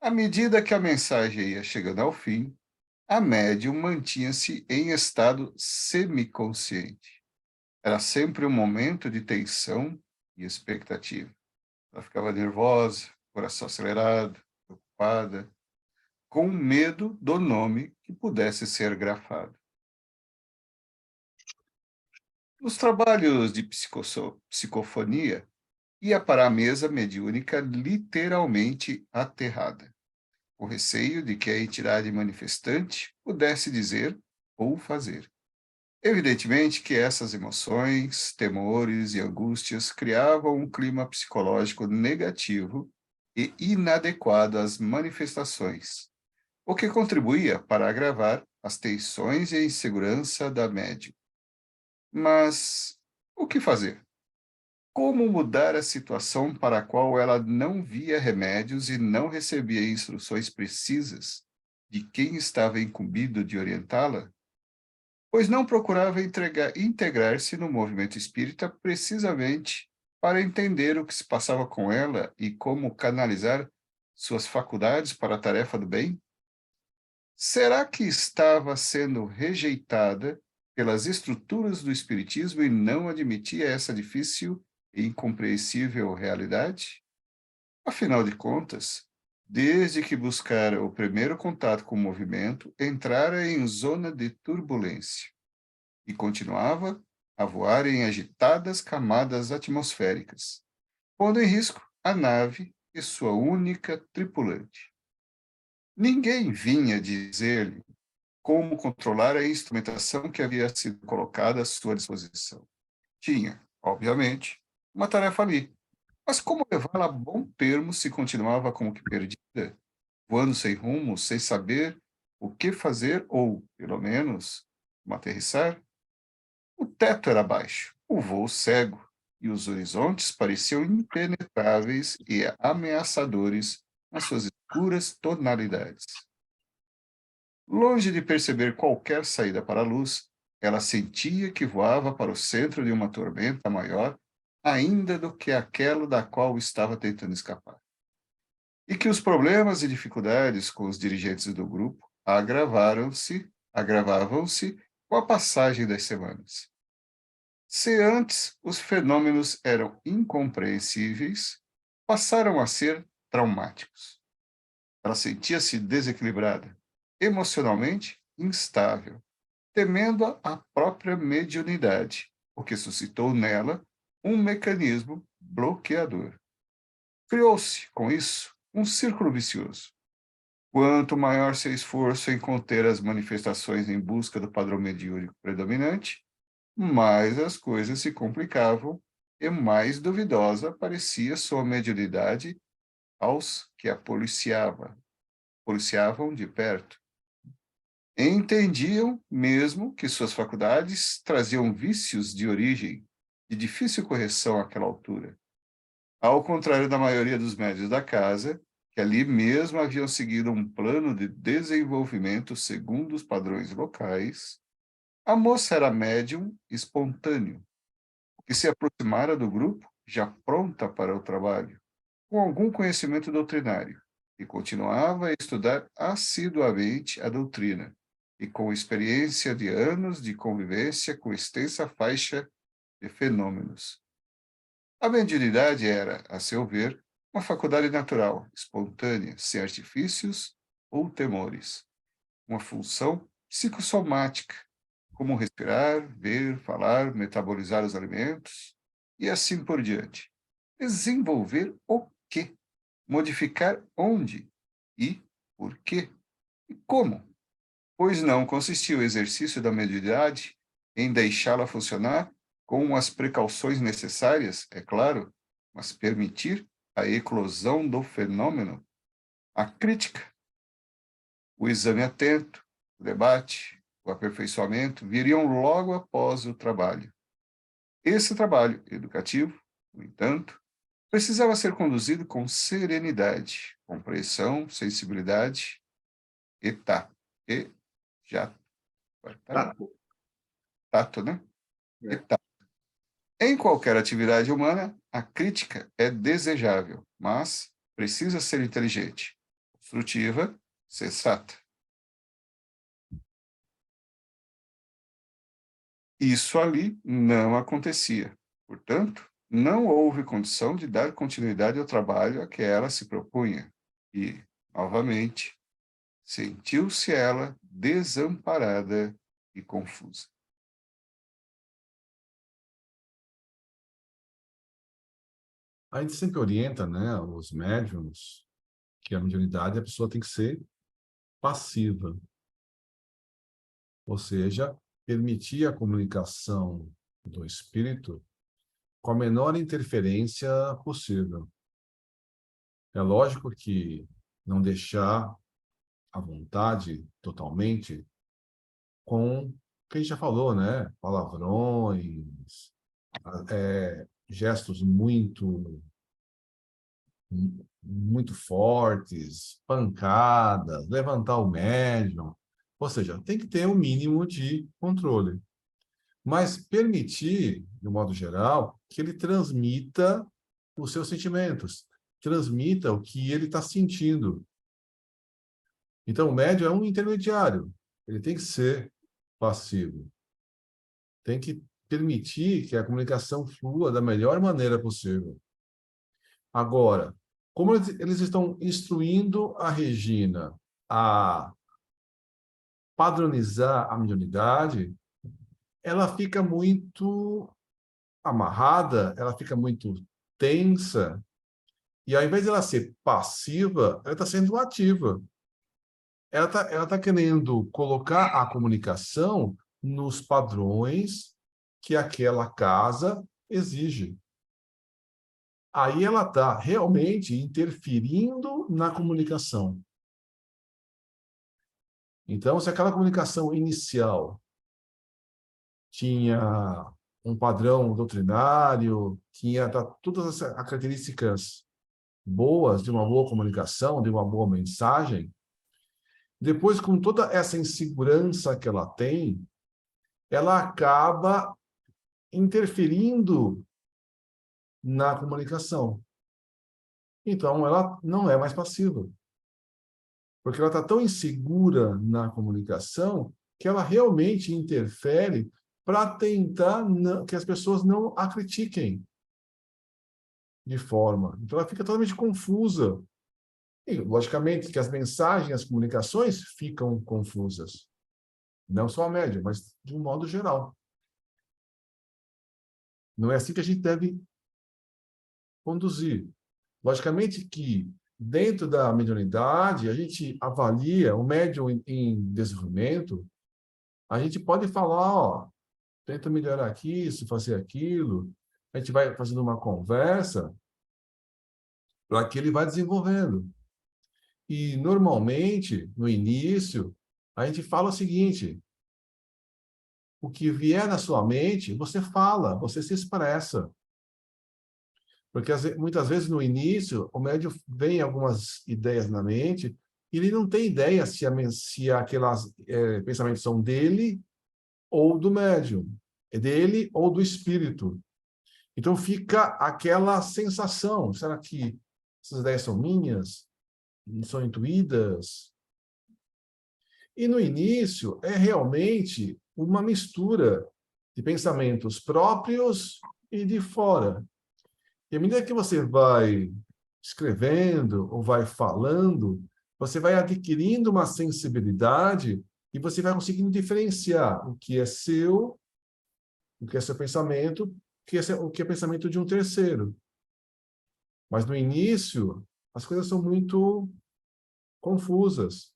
à medida que a mensagem ia chegando ao fim, a médium mantinha-se em estado semiconsciente. Era sempre um momento de tensão e expectativa. Ela ficava nervosa, coração acelerado, preocupada, com medo do nome que pudesse ser grafado. Nos trabalhos de psicofonia, ia para a mesa mediúnica literalmente aterrada, com receio de que a entidade manifestante pudesse dizer ou fazer. Evidentemente que essas emoções, temores e angústias criavam um clima psicológico negativo e inadequado às manifestações, o que contribuía para agravar as tensões e a insegurança da médium. Mas o que fazer? Como mudar a situação para a qual ela não via remédios e não recebia instruções precisas de quem estava incumbido de orientá-la? Pois não procurava integrar-se no movimento espírita precisamente para entender o que se passava com ela e como canalizar suas faculdades para a tarefa do bem? Será que estava sendo rejeitada pelas estruturas do espiritismo e não admitia essa difícil e incompreensível realidade? Afinal de contas, desde que buscara o primeiro contato com o movimento, entrara em zona de turbulência e continuava a voar em agitadas camadas atmosféricas, pondo em risco a nave e sua única tripulante. Ninguém vinha dizer-lhe como controlar a instrumentação que havia sido colocada à sua disposição. Tinha, obviamente, uma tarefa ali, mas como levá-la a bom termo se continuava como que perdida, voando sem rumo, sem saber o que fazer ou, pelo menos, como aterrissar? O teto era baixo, o voo cego, e os horizontes pareciam impenetráveis e ameaçadores nas suas escuras tonalidades. Longe de perceber qualquer saída para a luz, ela sentia que voava para o centro de uma tormenta maior ainda do que aquela da qual estava tentando escapar. E que os problemas e dificuldades com os dirigentes do grupo agravavam-se com a passagem das semanas. Se antes os fenômenos eram incompreensíveis, passaram a ser traumáticos. Ela sentia-se desequilibrada, emocionalmente instável, temendo a própria mediunidade, o que suscitou nela um mecanismo bloqueador. Criou-se, com isso, um círculo vicioso. Quanto maior seu esforço em conter as manifestações em busca do padrão mediúnico predominante, mais as coisas se complicavam e mais duvidosa parecia sua mediunidade aos que a policiavam de perto. Entendiam mesmo que suas faculdades traziam vícios de origem de difícil correção àquela altura. Ao contrário da maioria dos médios da casa, que ali mesmo haviam seguido um plano de desenvolvimento segundo os padrões locais, a moça era médium espontâneo, que se aproximara do grupo já pronta para o trabalho, com algum conhecimento doutrinário, e continuava a estudar assiduamente a doutrina, e com experiência de anos de convivência com extensa faixa de fenômenos. A mediunidade era, a seu ver, uma faculdade natural, espontânea, sem artifícios ou temores, uma função psicossomática, como respirar, ver, falar, metabolizar os alimentos, e assim por diante. Desenvolver o quê? Modificar onde? E por quê? E como? Pois não consistia o exercício da mediunidade em deixá-la funcionar com as precauções necessárias, é claro, mas permitir a eclosão do fenômeno, a crítica, o exame atento, o debate, o aperfeiçoamento viriam logo após o trabalho. Esse trabalho educativo, no entanto, precisava ser conduzido com serenidade, compreensão, sensibilidade e tato. E já tato, né? E tato. Em qualquer atividade humana, a crítica é desejável, mas precisa ser inteligente, construtiva, sensata. Isso ali não acontecia. Portanto, não houve condição de dar continuidade ao trabalho a que ela se propunha. E, novamente, sentiu-se ela desamparada e confusa. A gente sempre orienta, né, os médiums que a mediunidade a pessoa tem que ser passiva, ou seja, permitir a comunicação do espírito com a menor interferência possível. É lógico que não deixar à vontade totalmente com o que a gente já falou, né? Palavrões, gestos muito fortes, pancadas, levantar o médium. Ou seja, tem que ter um mínimo de controle. Mas permitir, de modo geral, que ele transmita os seus sentimentos, transmita o que ele está sentindo. Então, o médium é um intermediário, ele tem que ser passivo, tem que permitir que a comunicação flua da melhor maneira possível. Agora, como eles estão instruindo a Regina a padronizar a mediunidade, ela fica muito amarrada, ela fica muito tensa, e ao invés de ela ser passiva, ela está sendo ativa. Ela tá querendo colocar a comunicação nos padrões que aquela casa exige. Aí ela está realmente interferindo na comunicação. Então, se aquela comunicação inicial tinha um padrão doutrinário, tinha todas as características boas de uma boa comunicação, de uma boa mensagem, depois, com toda essa insegurança que ela tem, ela acaba interferindo na comunicação. Então, ela não é mais passiva. Porque ela está tão insegura na comunicação que ela realmente interfere para tentar que as pessoas não a critiquem de forma. Então, ela fica totalmente confusa. E, logicamente, que as mensagens, as comunicações ficam confusas. Não só a média, mas de um modo geral. Não é assim que a gente deve conduzir. Logicamente que, dentro da mediunidade, a gente avalia o médium em desenvolvimento, a gente pode falar, ó, tenta melhorar aqui, isso, fazer aquilo. A gente vai fazendo uma conversa para que ele vá desenvolvendo. E, normalmente, no início, a gente fala o seguinte: o que vier na sua mente, você fala, você se expressa. Porque muitas vezes no início, o médium vem algumas ideias na mente e ele não tem ideia se aquelas pensamentos são dele ou do médium, é dele ou do espírito. Então fica aquela sensação: será que essas ideias são minhas? São intuídas? E no início é realmente uma mistura de pensamentos próprios e de fora. E à medida que você vai escrevendo ou vai falando, você vai adquirindo uma sensibilidade e você vai conseguindo diferenciar o que é seu pensamento, o que é pensamento de um terceiro. Mas no início, as coisas são muito confusas,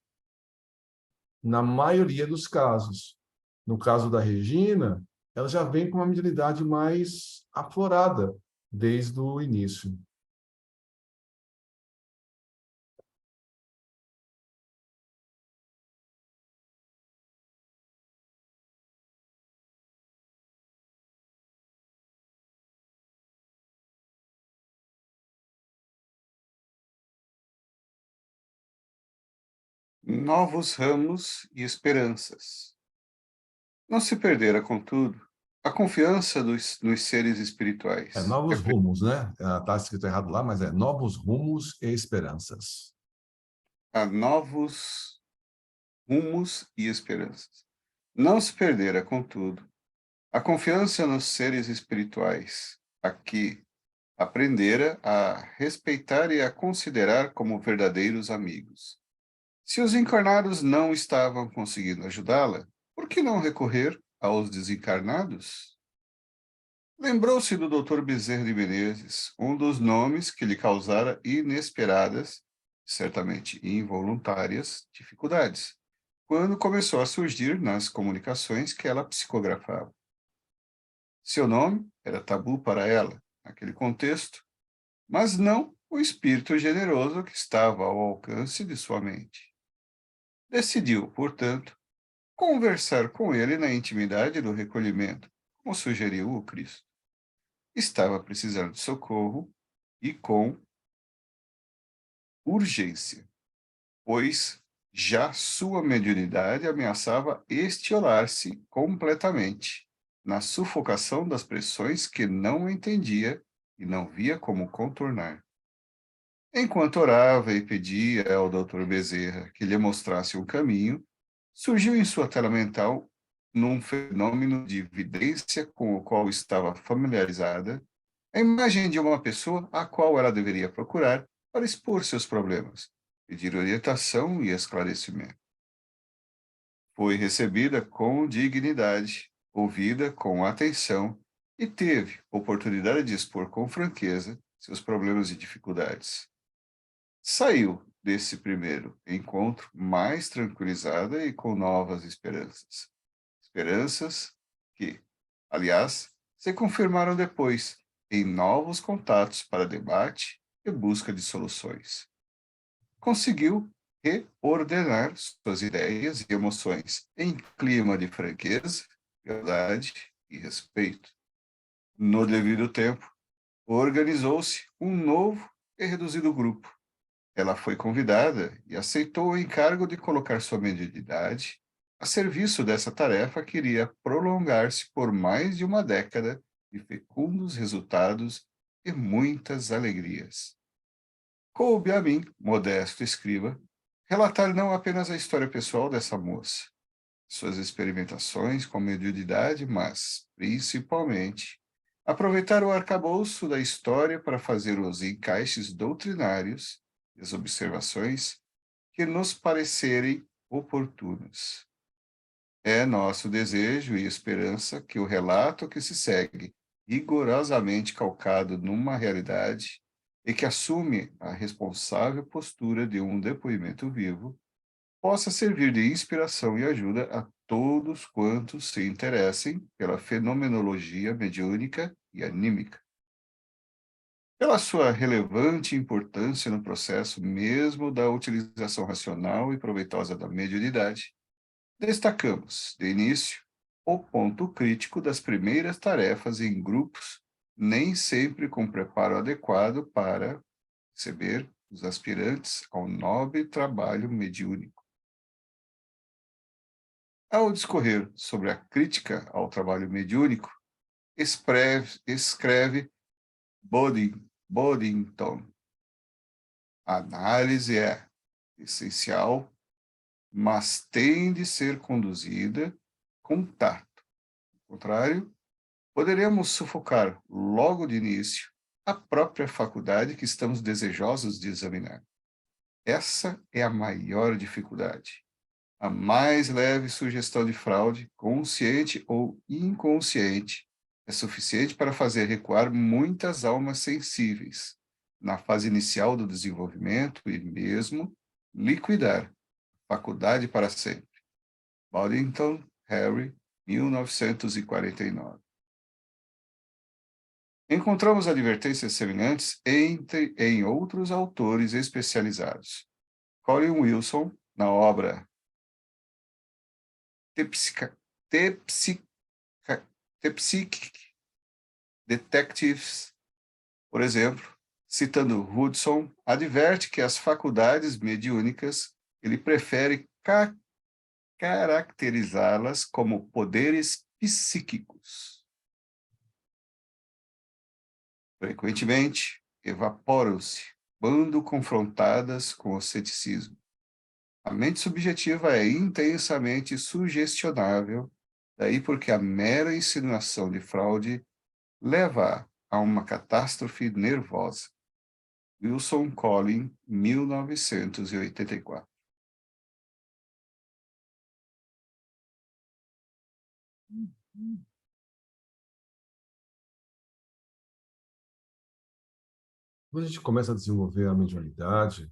na maioria dos casos. No caso da Regina, ela já vem com uma mediunidade mais aflorada desde o início. Novos ramos e esperanças. Não se perdera, contudo, a confiança nos seres espirituais. Novos rumos, né? Está escrito errado lá, mas é novos rumos e esperanças. A novos rumos e esperanças. Não se perdera, contudo, a confiança nos seres espirituais, a que aprendera a respeitar e a considerar como verdadeiros amigos. Se os encarnados não estavam conseguindo ajudá-la, por que não recorrer aos desencarnados? Lembrou-se do Dr. Bezerra de Menezes, um dos nomes que lhe causara inesperadas, certamente involuntárias, dificuldades, quando começou a surgir nas comunicações que ela psicografava. Seu nome era tabu para ela, naquele contexto, mas não o espírito generoso que estava ao alcance de sua mente. Decidiu, portanto, conversar com ele na intimidade do recolhimento, como sugeriu o Cristo. Estava precisando de socorro e com urgência, pois já sua mediunidade ameaçava estiolar-se completamente na sufocação das pressões que não entendia e não via como contornar. Enquanto orava e pedia ao Dr. Bezerra que lhe mostrasse um caminho, surgiu em sua tela mental, num fenômeno de evidência com o qual estava familiarizada, a imagem de uma pessoa a qual ela deveria procurar para expor seus problemas, pedir orientação e esclarecimento. Foi recebida com dignidade, ouvida com atenção e teve oportunidade de expor com franqueza seus problemas e dificuldades. Saiu desse primeiro encontro mais tranquilizada e com novas esperanças. Esperanças que, aliás, se confirmaram depois em novos contatos para debate e busca de soluções. Conseguiu reordenar suas ideias e emoções em clima de franqueza, verdade e respeito. No devido tempo, organizou-se um novo e reduzido grupo. Ela foi convidada e aceitou o encargo de colocar sua mediunidade a serviço dessa tarefa que iria prolongar-se por mais de uma década de fecundos resultados e muitas alegrias. Coube a mim, modesto escriba, relatar não apenas a história pessoal dessa moça, suas experimentações com mediunidade, mas, principalmente, aproveitar o arcabouço da história para fazer os encaixes doutrinários e as observações que nos parecerem oportunas. É nosso desejo e esperança que o relato que se segue, rigorosamente calcado numa realidade e que assume a responsável postura de um depoimento vivo, possa servir de inspiração e ajuda a todos quantos se interessem pela fenomenologia mediúnica e anímica. Pela sua relevante importância no processo mesmo da utilização racional e proveitosa da mediunidade, destacamos, de início, o ponto crítico das primeiras tarefas em grupos, nem sempre com preparo adequado para receber os aspirantes ao nobre trabalho mediúnico. Ao discorrer sobre a crítica ao trabalho mediúnico, escreve Boddington. A análise é essencial, mas tem de ser conduzida com tato. Ao contrário, poderemos sufocar logo de início a própria faculdade que estamos desejosos de examinar. Essa é a maior dificuldade. A mais leve sugestão de fraude, consciente ou inconsciente, é suficiente para fazer recuar muitas almas sensíveis na fase inicial do desenvolvimento e mesmo liquidar a faculdade para sempre. Boddington, Harry, 1949. Encontramos advertências semelhantes em outros autores especializados. Colin Wilson, na obra The Psychic Detectives, por exemplo, citando Hudson, adverte que as faculdades mediúnicas ele prefere caracterizá-las como poderes psíquicos. Frequentemente, evaporam-se quando confrontadas com o ceticismo. A mente subjetiva é intensamente sugestionável, daí porque a mera insinuação de fraude leva a uma catástrofe nervosa. Wilson Collin, 1984. Quando a gente começa a desenvolver a mediunidade,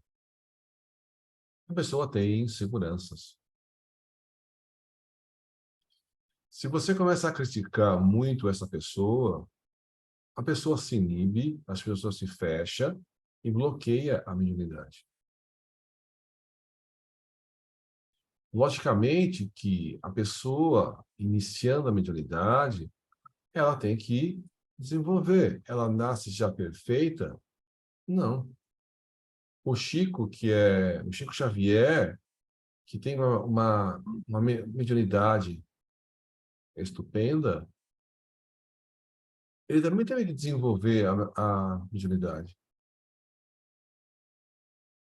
a pessoa tem inseguranças. Se você começa a criticar muito essa pessoa, a pessoa se inibe, as pessoas se fecha e bloqueia a mediunidade. Logicamente que a pessoa iniciando a mediunidade, ela tem que desenvolver. Ela nasce já perfeita? Não. O Chico Xavier, que tem uma mediunidade estupenda, ele também teve que desenvolver a mediunidade.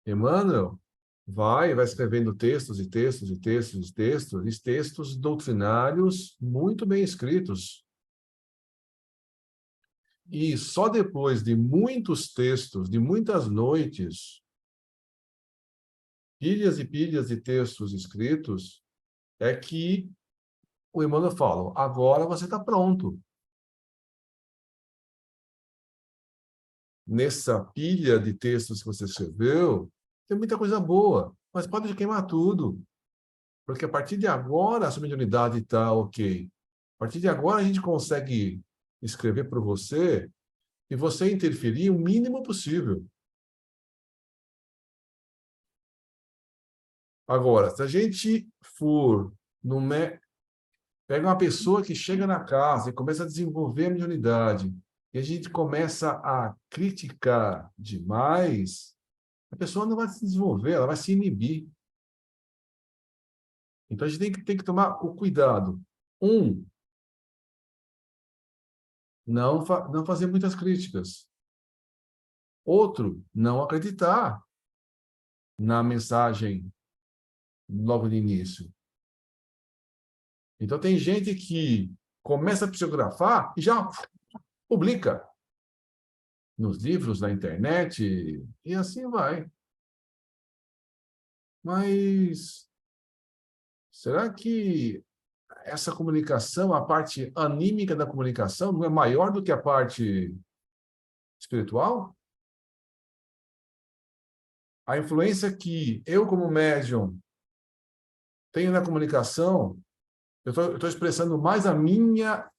Emmanuel vai escrevendo textos e textos e textos e textos, e textos doutrinários muito bem escritos. E só depois de muitos textos, de muitas noites, pilhas e pilhas de textos escritos, é que o Emmanuel fala, agora você está pronto. Nessa pilha de textos que você escreveu, tem muita coisa boa, mas pode queimar tudo. Porque a partir de agora a sua mediunidade está ok. A partir de agora a gente consegue escrever para você e você interferir o mínimo possível. Agora, se a gente for pega uma pessoa que chega na casa e começa a desenvolver a mediunidade e a gente começa a criticar demais, a pessoa não vai se desenvolver, ela vai se inibir. Então, a gente tem que tomar o cuidado. Não fazer muitas críticas. Outro, não acreditar na mensagem logo no início. Então, tem gente que começa a psicografar e já publica nos livros, na internet, e assim vai. Mas será que essa comunicação, a parte anímica da comunicação, não é maior do que a parte espiritual? A influência que eu, como médium, tenho na comunicação, eu estou expressando mais a minha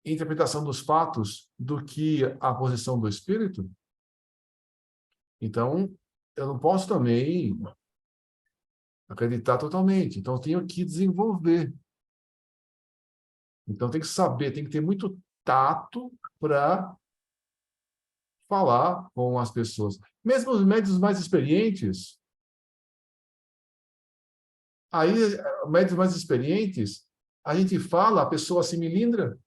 interpretação dos fatos do que a posição do espírito? Então, eu não posso também acreditar totalmente. Então, eu tenho que desenvolver. Então, tem que saber, tem que ter muito tato para falar com as pessoas. Mesmo os médicos mais experientes, aí, médicos mais experientes, a gente fala, a pessoa se melindra.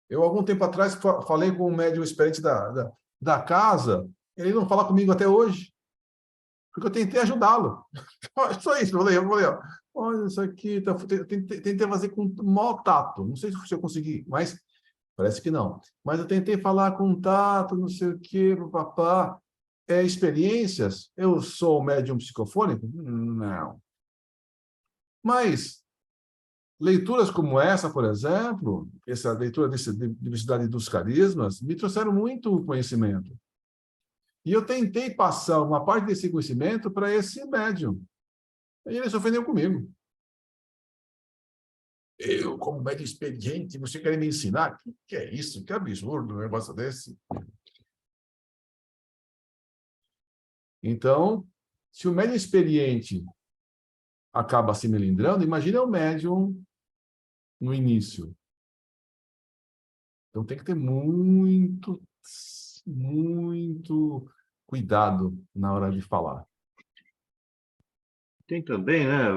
Eu, algum tempo atrás, falei com um médium experiente da casa, ele não fala comigo até hoje, porque eu tentei ajudá-lo. Só isso, eu falei, ó, olha, isso aqui, tentei fazer com o maior tato, não sei se eu consegui, mas parece que não. Mas eu tentei falar com tato, não sei o quê, papá. Experiências, eu sou médium psicofônico? Não. Mas Leituras como essa, por exemplo, essa leitura dessa diversidade dos carismas, me trouxeram muito conhecimento. E eu tentei passar uma parte desse conhecimento para esse médium. E ele se ofendeu comigo. Eu, como médium experiente, você quer me ensinar? Que é isso? Que absurdo um negócio desse. Então, se o médium experiente acaba se melindrando, imagina o médium no início. Então, tem que ter muito cuidado na hora de falar. Tem também, né?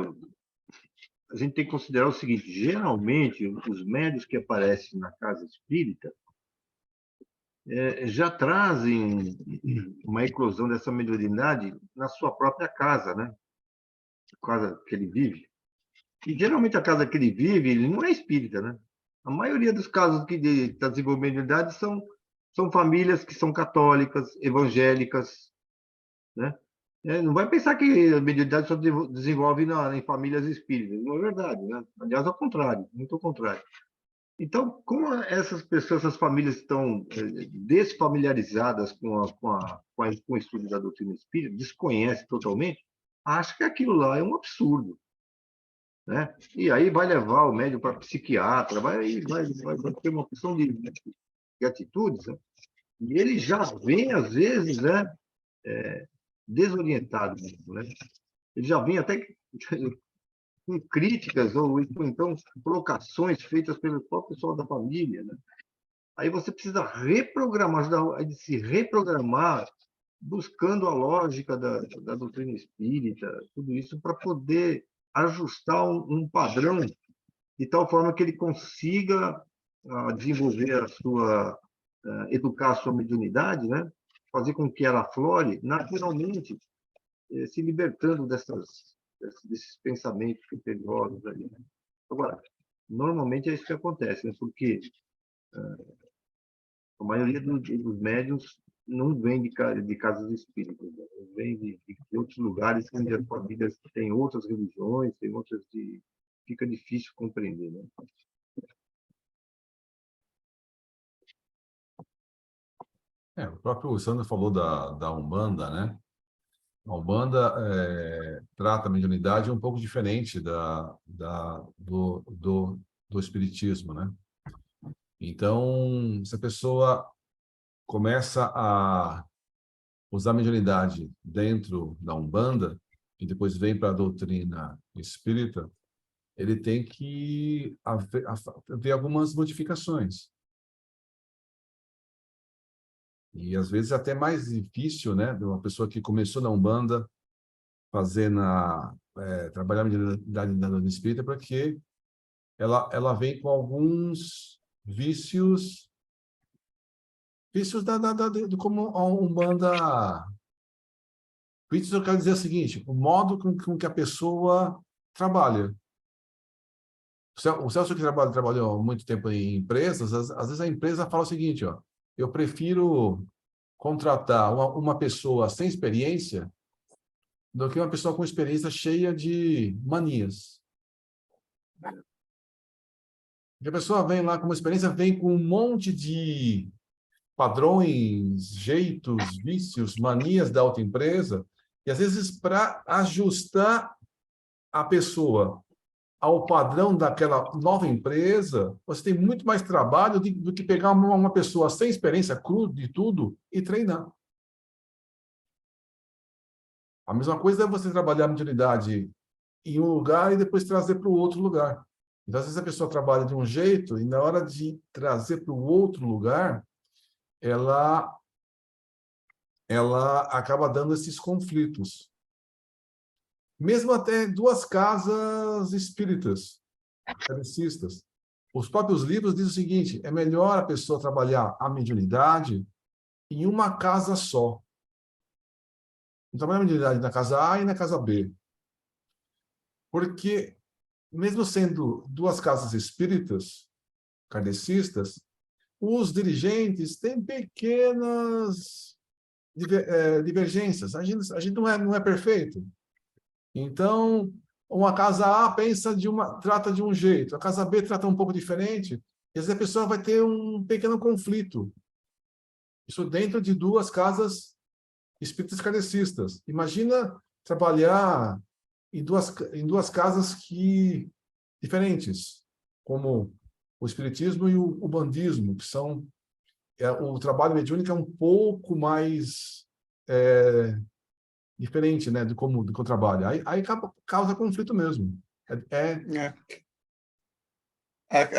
A gente tem que considerar o seguinte: geralmente, os médios que aparecem na casa espírita já trazem uma eclosão dessa mediunidade na sua própria casa, né? A casa que ele vive. E geralmente a casa que ele vive, ele não é espírita, né? A maioria dos casos que está desenvolvendo mediunidade são famílias que são católicas, evangélicas, né? Não vai pensar que a mediunidade só desenvolve em famílias espíritas. Não é verdade, né? Aliás, ao contrário, muito ao contrário. Então, como essas pessoas, essas famílias estão desfamiliarizadas com o estudo da doutrina espírita, desconhecem totalmente, acham que aquilo lá é um absurdo, né? E aí vai levar o médium para psiquiatra, vai ter uma opção de atitudes, né? E ele já vem, às vezes, né, desorientado mesmo, né? Ele já vem até com críticas ou então colocações feitas pelo próprio pessoal da família, né? Aí você precisa reprogramar, ajudar a se reprogramar, buscando a lógica da doutrina espírita, tudo isso para poder ajustar um padrão de tal forma que ele consiga desenvolver educar a sua mediunidade, né? Fazer com que ela aflore naturalmente, se libertando desses pensamentos superiores ali, né? Agora, normalmente é isso que acontece, né? Porque a maioria dos médiuns não vem de casas espíritas, né? Vem de outros lugares onde as famílias têm outras religiões, têm outras fica difícil compreender, né? O próprio Sandro falou da Umbanda, né? A Umbanda trata a mediunidade um pouco diferente do Espiritismo, né? Então, se a pessoa começa a usar a mediunidade dentro da Umbanda e depois vem para a doutrina espírita, ele tem que haver algumas modificações. E, às vezes, até mais difícil, né? De uma pessoa que começou na Umbanda trabalhar a mediunidade na doutrina espírita, porque ela vem com alguns vícios de como a Umbanda... Vícios, eu quero dizer o seguinte: o modo com que a pessoa trabalha. O Celso, que trabalhou muito tempo em empresas, às vezes a empresa fala o seguinte, ó: eu prefiro contratar uma pessoa sem experiência do que uma pessoa com experiência cheia de manias. Porque a pessoa vem lá com uma experiência, vem com um monte de padrões, jeitos, vícios, manias da outra empresa, e às vezes, para ajustar a pessoa ao padrão daquela nova empresa, você tem muito mais trabalho do que pegar uma pessoa sem experiência, cru de tudo, e treinar. A mesma coisa é você trabalhar a mediunidade em um lugar e depois trazer para o outro lugar. Então, às vezes, a pessoa trabalha de um jeito e, na hora de trazer para o outro lugar, ela acaba dando esses conflitos. Mesmo até duas casas espíritas, kardecistas. Os próprios livros dizem o seguinte: é melhor a pessoa trabalhar a mediunidade em uma casa só. Trabalhar a mediunidade na casa A e na casa B. Porque, mesmo sendo duas casas espíritas, kardecistas, os dirigentes têm pequenas divergências. A gente não é perfeito. Então, Uma casa A trata de um jeito, a casa B trata um pouco diferente, e às vezes a pessoa vai ter um pequeno conflito. Isso dentro de duas casas espíritas kardecistas. Imagina trabalhar em duas casas diferentes, como o espiritismo e o umbandismo, que são o trabalho mediúnico é um pouco mais diferente, né, do que o trabalho. Aí causa conflito mesmo. É.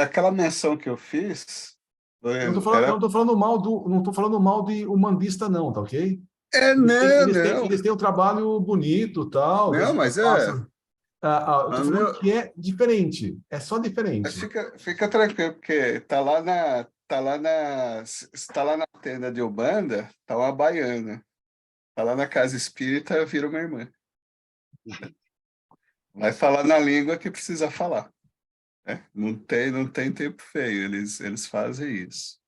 Aquela menção que eu fiz Eu não era. estou falando mal não tô falando mal de umbandista não, tá ok? Eles têm, Não, eles têm, não. eles têm um trabalho bonito, tal, às Não, vezes mas passa. Eu estou falando meu, que é diferente, é só mas diferente. fica tranquilo, porque está lá na tenda de Ubanda, tá uma baiana. Tá lá na casa espírita, vira uma irmã. Vai falar na língua que precisa falar, né? Não tem tempo feio, eles fazem isso,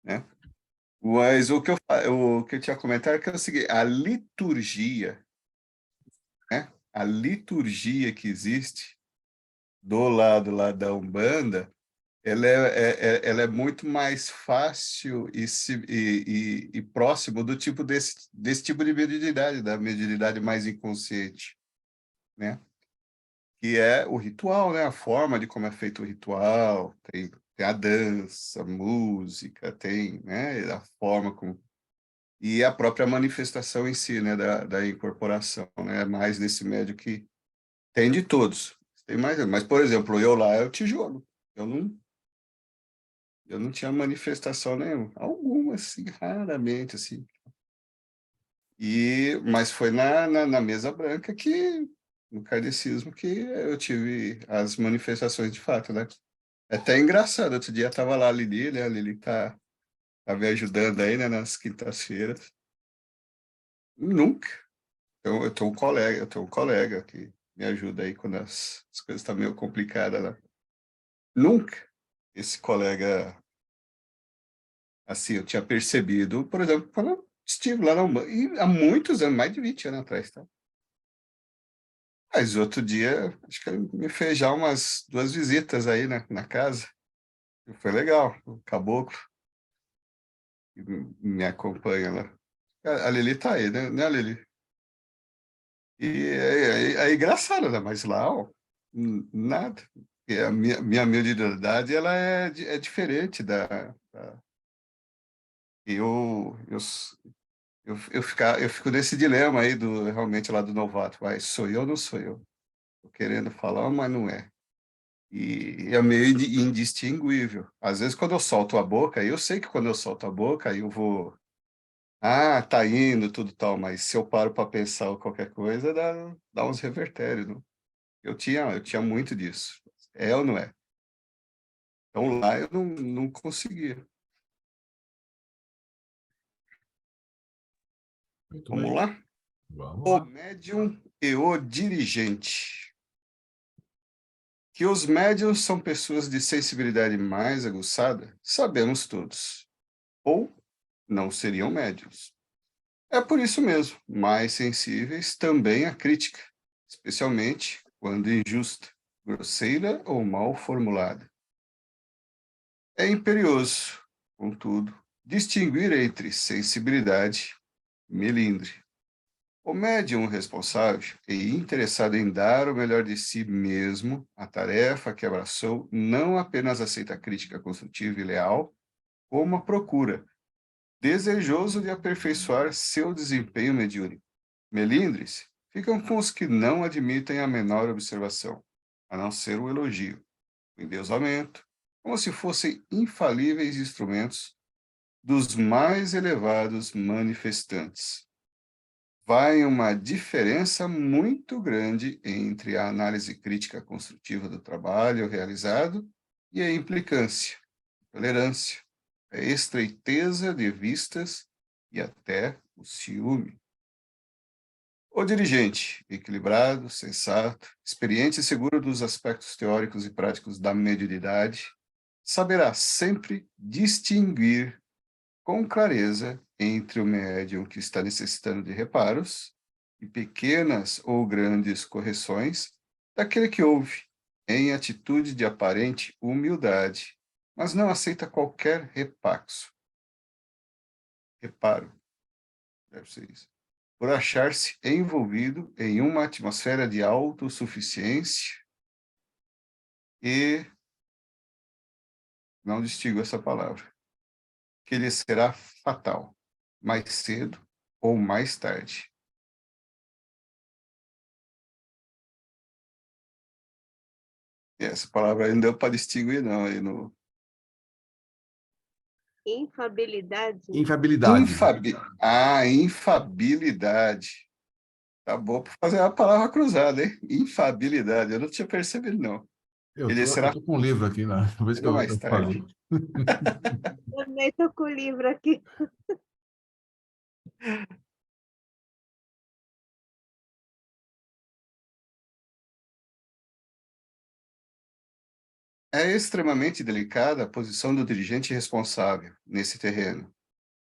né? Mas o que eu tinha comentado é que é o seguinte, a liturgia, né? A liturgia que existe do lado lá da Umbanda, ela é muito mais fácil e próximo do tipo desse tipo de mediunidade, da mediunidade mais inconsciente, né? Que é o ritual, né? A forma de como é feito o ritual, tem a dança, a música, tem, né? A forma como... E a própria manifestação em si, né? Da incorporação, né? Mais nesse médio que tem de todos. Tem mais, mas, por exemplo, eu lá é o tijolo. Eu não tinha manifestação nenhuma. Alguma, assim, raramente, assim. Mas foi na mesa branca no kardecismo, que eu tive as manifestações de fato, né? É até engraçado, outro dia estava lá a Lili, né? A Lili tá me ajudando aí, né? Nas quintas-feiras. Nunca. Então, eu tenho um colega que me ajuda aí quando as coisas estão meio complicadas lá. Nunca esse colega, assim, eu tinha percebido, por exemplo, quando eu estive lá na Umbanda, e há muitos anos, mais de 20 anos atrás, tá? Mas outro dia, acho que ele me fez já umas 2 visitas aí na casa. E foi legal, o caboclo que me acompanha lá. A Lili tá aí, né, Lili? E é engraçado, né? Mas lá, ó, nada. E a minha mediunidade, ela é diferente eu, eu fico nesse dilema aí realmente lá do novato. Vai, sou eu ou não sou eu? Tô querendo falar, mas não é. E é meio indistinguível. Às vezes, quando eu solto a boca, eu sei que quando eu solto a boca, eu vou. Ah, tá indo, tudo tal, mas se eu paro para pensar ou qualquer coisa, dá uns revertérios, não? Eu tinha muito disso. É ou não é? Então lá eu não conseguia. Muito Vamos bem, lá? vamos O lá. médium e o dirigente. Que os médiums são pessoas de sensibilidade mais aguçada, sabemos todos. Ou não seriam médiums. É por isso mesmo, mais sensíveis também à crítica, especialmente quando injusta, grosseira ou mal formulada. É imperioso, contudo, distinguir entre sensibilidade e melindre. O médium responsável e interessado em dar o melhor de si mesmo, a tarefa que abraçou, não apenas aceita a crítica construtiva e leal, como a procura, desejoso de aperfeiçoar seu desempenho mediúnico. Melindres ficam com os que não admitem a menor observação, a não ser o elogio, o endeusamento, como se fossem infalíveis instrumentos dos mais elevados manifestantes. Vai uma diferença muito grande entre a análise crítica construtiva do trabalho realizado e a implicância, a tolerância, a estreiteza de vistas e até o ciúme. O dirigente, equilibrado, sensato, experiente e seguro dos aspectos teóricos e práticos da mediunidade, saberá sempre distinguir com clareza entre o médium que está necessitando de reparos e pequenas ou grandes correções daquele que ouve, em atitude de aparente humildade, mas não aceita qualquer reparo, deve ser isso, por achar-se envolvido em uma atmosfera de autossuficiência e, não distingo essa palavra, que lhe será fatal, mais cedo ou mais tarde. E essa palavra aí não deu para distinguir, não, aí no... Infabilidade. Infabilidade. Infabilidade. Tá bom para fazer uma palavra cruzada, hein? Infabilidade. Eu não tinha percebido, não. Ele Eu será tô com um livro aqui, né? Por isso que mais eu falei. tarde. Também estou com o livro aqui. É extremamente delicada a posição do dirigente responsável nesse terreno.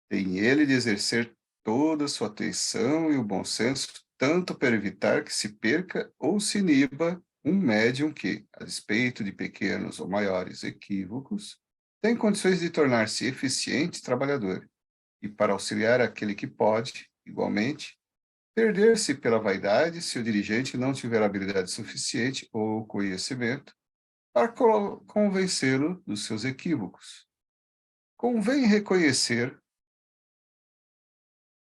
Tem ele de exercer toda a sua atenção e o bom senso, tanto para evitar que se perca ou se iniba um médium que, a despeito de pequenos ou maiores equívocos, tem condições de tornar-se eficiente trabalhador, e para auxiliar aquele que pode, igualmente, perder-se pela vaidade se o dirigente não tiver habilidade suficiente ou conhecimento para convencê-lo dos seus equívocos. Convém reconhecer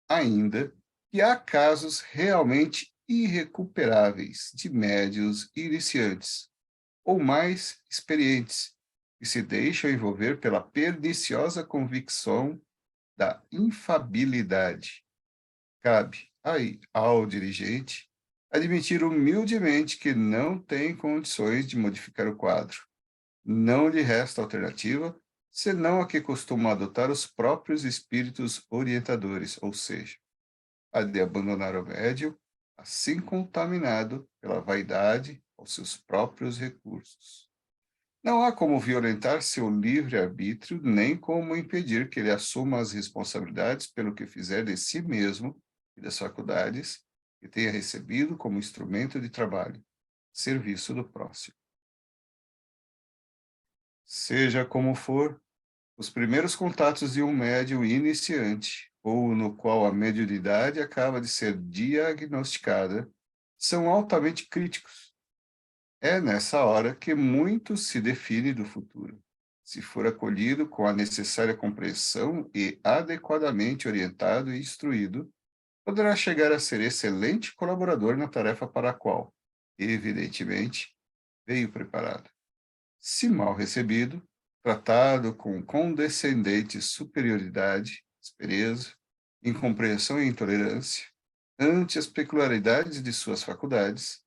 ainda que há casos realmente irrecuperáveis de médios iniciantes ou mais experientes que se deixam envolver pela perniciosa convicção da infabilidade. Cabe aí ao dirigente admitir humildemente que não tem condições de modificar o quadro. Não lhe resta alternativa senão a que costuma adotar os próprios espíritos orientadores, ou seja, a de abandonar o médium, assim contaminado pela vaidade aos seus próprios recursos. Não há como violentar seu livre-arbítrio, nem como impedir que ele assuma as responsabilidades pelo que fizer de si mesmo e das faculdades que tenha recebido como instrumento de trabalho, serviço do próximo. Seja como for, os primeiros contatos de um médium iniciante, ou no qual a mediunidade acaba de ser diagnosticada, são altamente críticos. É nessa hora que muito se define do futuro. Se for acolhido com a necessária compreensão e adequadamente orientado e instruído, poderá chegar a ser excelente colaborador na tarefa para a qual, evidentemente, veio preparado. Se mal recebido, tratado com condescendente superioridade, aspereza, incompreensão e intolerância, ante as peculiaridades de suas faculdades,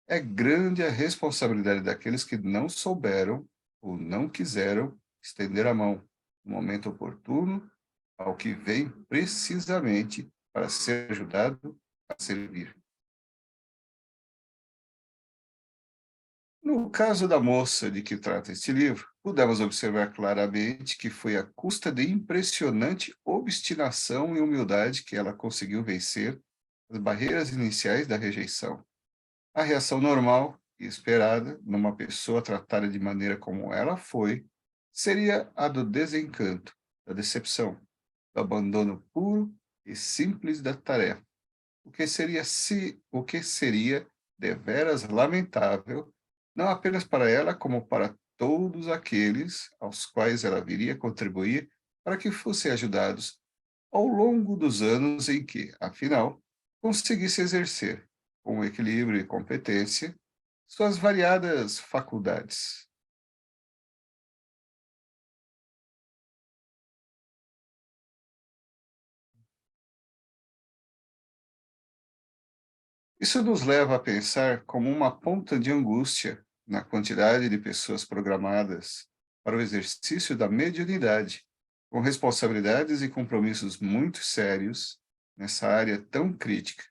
é grande a responsabilidade daqueles que não souberam ou não quiseram estender a mão, no momento oportuno, ao que vem precisamente para ser ajudado a servir. No caso da moça de que trata este livro, pudemos observar claramente que foi à custa de impressionante obstinação e humildade que ela conseguiu vencer as barreiras iniciais da rejeição. A reação normal e esperada numa pessoa tratada de maneira como ela foi, seria a do desencanto, da decepção, do abandono puro e simples da tarefa, o que seria deveras lamentável, não apenas para ela, como para todos aqueles aos quais ela viria contribuir para que fossem ajudados ao longo dos anos em que, afinal, conseguisse exercer, com equilíbrio e competência, suas variadas faculdades. Isso nos leva a pensar como uma ponta de angústia na quantidade de pessoas programadas para o exercício da mediunidade, com responsabilidades e compromissos muito sérios nessa área tão crítica,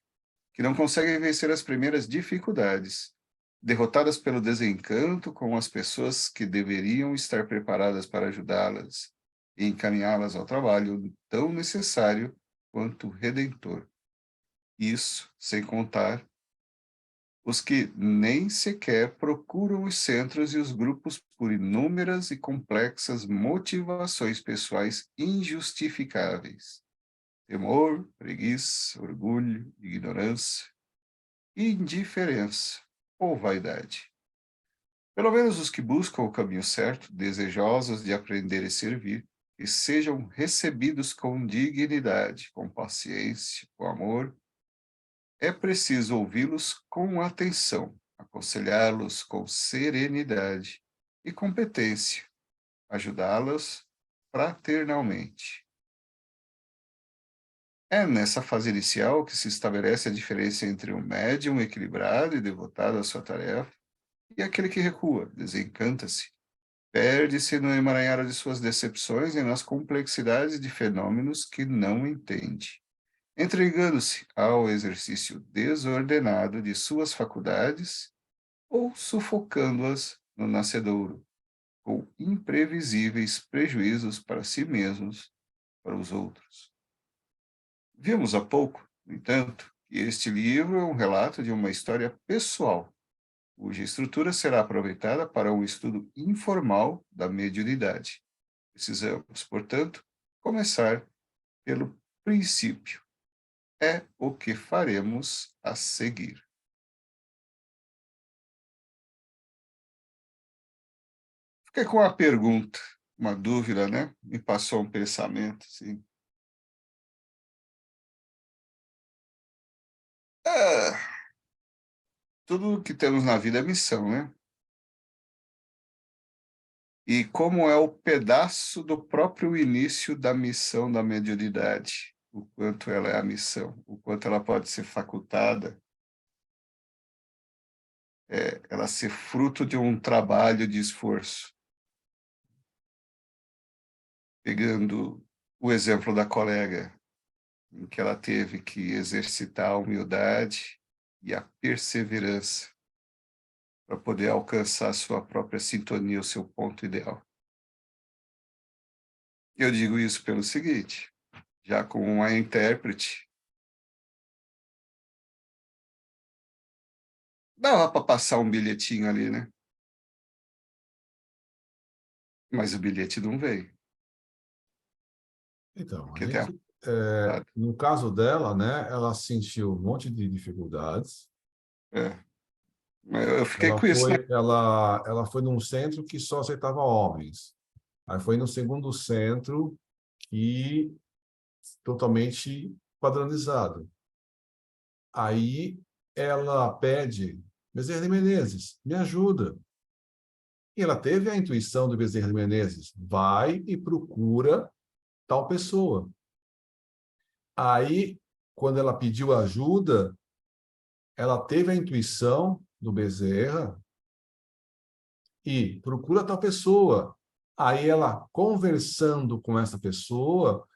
que não conseguem vencer as primeiras dificuldades, derrotadas pelo desencanto com as pessoas que deveriam estar preparadas para ajudá-las e encaminhá-las ao trabalho tão necessário quanto redentor. Isso sem contar os que nem sequer procuram os centros e os grupos por inúmeras e complexas motivações pessoais injustificáveis. Temor, preguiça, orgulho, ignorância, indiferença ou vaidade. Pelo menos os que buscam o caminho certo, desejosos de aprender e servir, que sejam recebidos com dignidade, com paciência, com amor, é preciso ouvi-los com atenção, aconselhá-los com serenidade e competência, ajudá-los fraternalmente. É nessa fase inicial que se estabelece a diferença entre um médium equilibrado e devotado à sua tarefa e aquele que recua, desencanta-se, perde-se no emaranhado de suas decepções e nas complexidades de fenômenos que não entende, entregando-se ao exercício desordenado de suas faculdades ou sufocando-as no nascedouro, com imprevisíveis prejuízos para si mesmos, para os outros. Vimos há pouco, no entanto, que este livro é um relato de uma história pessoal, cuja estrutura será aproveitada para um estudo informal da mediunidade. Precisamos, portanto, começar pelo princípio. É o que faremos a seguir. Fiquei com uma pergunta, uma dúvida, né? Me passou um pensamento, assim. Tudo que temos na vida é missão, né? E como é o pedaço do próprio início da missão da mediunidade, o quanto ela é a missão, o quanto ela pode ser facultada, ela ser fruto de um trabalho de esforço. Pegando o exemplo da colega, em que ela teve que exercitar a humildade e a perseverança para poder alcançar a sua própria sintonia, o seu ponto ideal. Eu digo isso pelo seguinte, já como uma intérprete, dava para passar um bilhetinho ali, né? Mas o bilhete não veio. Então, a Porque tem gente, no caso dela, né, ela sentiu um monte de dificuldades. Eu fiquei com isso, né? Ela foi num centro que só aceitava homens. Aí foi no segundo centro que totalmente padronizado. Aí ela pede, Bezerra de Menezes, me ajuda. E ela teve a intuição do Bezerra de Menezes, vai e procura tal pessoa. Aí, quando ela pediu ajuda, ela teve a intuição do Bezerra e procura tal pessoa. Aí ela, conversando com essa pessoa,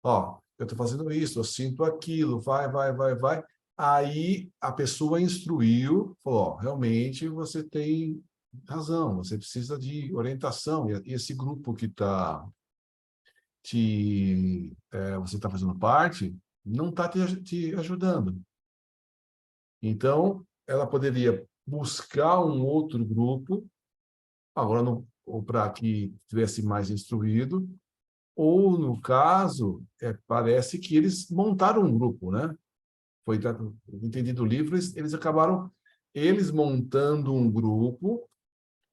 ó, eu estou fazendo isso, eu sinto aquilo, vai, vai, vai, vai. Aí a pessoa instruiu, falou, ó, realmente você tem razão, você precisa de orientação. E esse grupo que você está fazendo parte, não está te ajudando. Então, ela poderia buscar um outro grupo, agora não, ou para que tivesse mais instruído, ou, no caso, parece que eles montaram um grupo, né? Foi entendido o livro, eles acabaram montando um grupo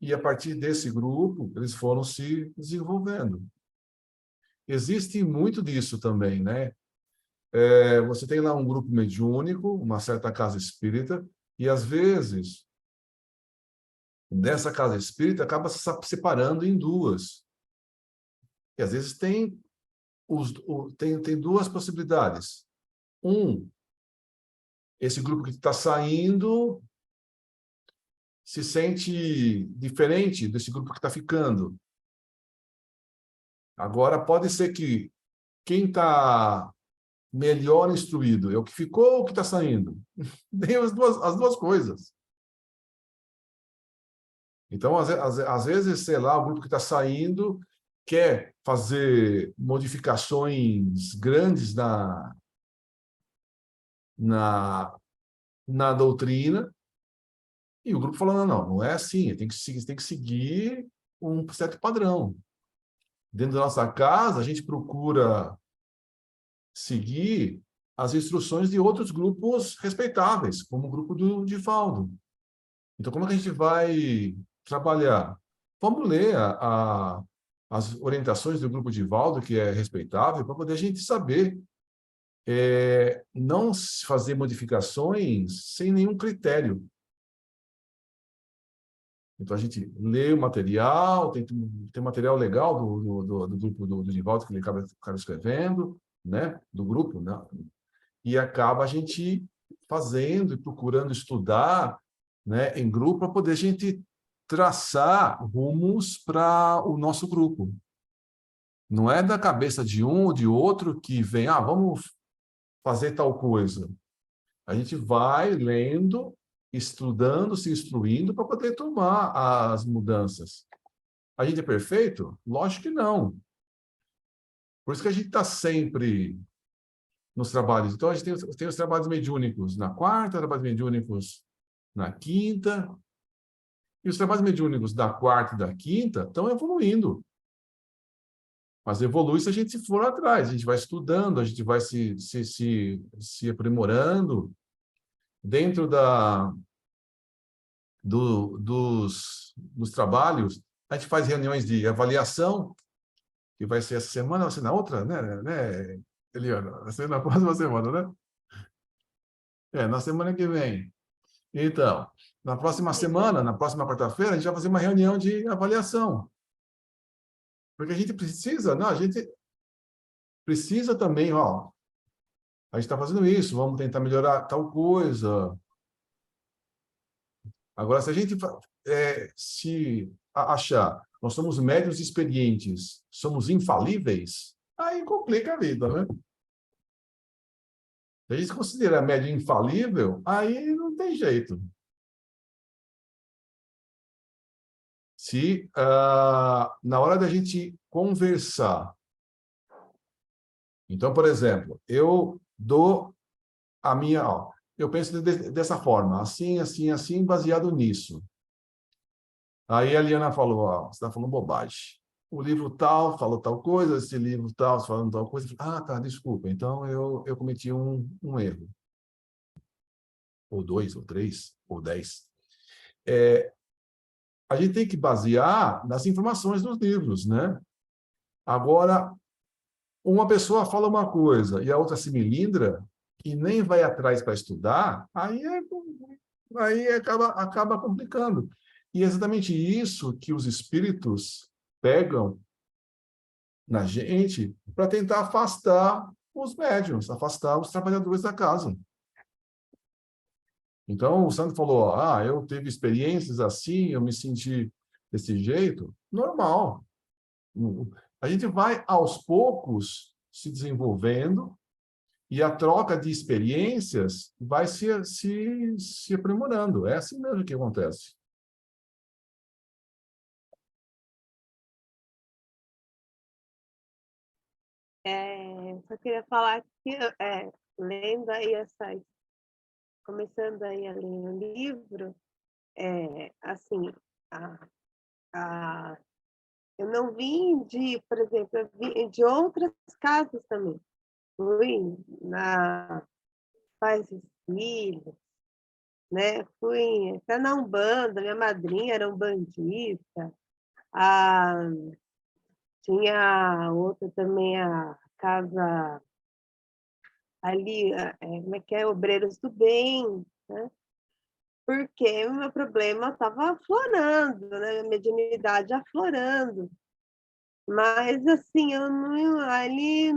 e, a partir desse grupo, eles foram se desenvolvendo. Existe muito disso também, né? Você tem lá um grupo mediúnico, uma certa casa espírita, e, às vezes, dessa casa espírita acaba se separando em duas. E, às vezes, tem duas possibilidades. Esse grupo que está saindo se sente diferente desse grupo que está ficando. Agora, pode ser que quem está melhor instruído é o que ficou ou o que está saindo. Tem as duas coisas. Então, às vezes, sei lá, o grupo que está saindo quer fazer modificações grandes na doutrina, E o grupo falou, não, não, não é assim, tem que seguir um certo padrão. Dentro da nossa casa, a gente procura seguir as instruções de outros grupos respeitáveis, como o grupo do Divaldo. Então, como é que a gente vai trabalhar? Vamos ler as orientações do grupo Divaldo, que é respeitável, para poder a gente saber não fazer modificações sem nenhum critério. Então, a gente lê o material, tem material legal do grupo do Divaldo, que ele acaba escrevendo, né? Do grupo, né? E acaba a gente fazendo e procurando estudar, né, em grupo, para poder a gente traçar rumos para o nosso grupo. Não é da cabeça de um ou de outro que vem, vamos fazer tal coisa. A gente vai lendo, estudando, se instruindo para poder tomar as mudanças. A gente é perfeito? Lógico que não. Por isso que a gente está sempre nos trabalhos. Então, a gente tem os trabalhos mediúnicos na quarta, trabalhos mediúnicos na quinta, e os trabalhos mediúnicos da quarta e da quinta estão evoluindo. Mas evolui se a gente for atrás, a gente vai estudando, a gente vai se aprimorando dentro dos trabalhos. A gente faz reuniões de avaliação, que vai ser essa semana, vai ser na outra, né, Eliana? Vai ser na próxima semana, né? Na semana que vem. Então, na próxima semana, na próxima quarta-feira, a gente vai fazer uma reunião de avaliação. Porque a gente precisa, não, a gente precisa também, a gente está fazendo isso, vamos tentar melhorar tal coisa. Agora, se a gente achar, nós somos médiuns experientes, somos infalíveis, aí complica a vida, né? Se a gente considera médium infalível, aí não tem jeito. Se na hora da gente conversar, então, por exemplo, eu dou a minha, eu penso dessa forma, assim, assim, assim, baseado nisso. Aí a Liana falou, você está falando bobagem. O livro tal falou tal coisa, esse livro tal falando tal coisa. Tá, desculpa. Então eu cometi um erro. Ou 2, ou 3, ou 10. A gente tem que basear nas informações dos livros, né? Agora, uma pessoa fala uma coisa e a outra se melindra e nem vai atrás para estudar, aí acaba complicando. E é exatamente isso que os espíritos pegam na gente para tentar afastar os médiuns, afastar os trabalhadores da casa. Então, o Sandro falou, eu tive experiências assim, eu me senti desse jeito. Normal. A gente vai, aos poucos, se desenvolvendo e a troca de experiências vai se aprimorando. É assim mesmo que acontece. Só queria falar que, lendo aí começando aí a ler o livro, assim, eu não vim por exemplo, eu vim de outras casas também. Fui na Paz e Filhos, né? Fui até na Umbanda, minha madrinha era umbandista. Tinha outra também, a casa ali, como é que é? Obreiros do Bem, né? Porque o meu problema estava aflorando, né? A mediunidade aflorando. Mas, assim, eu não, ali,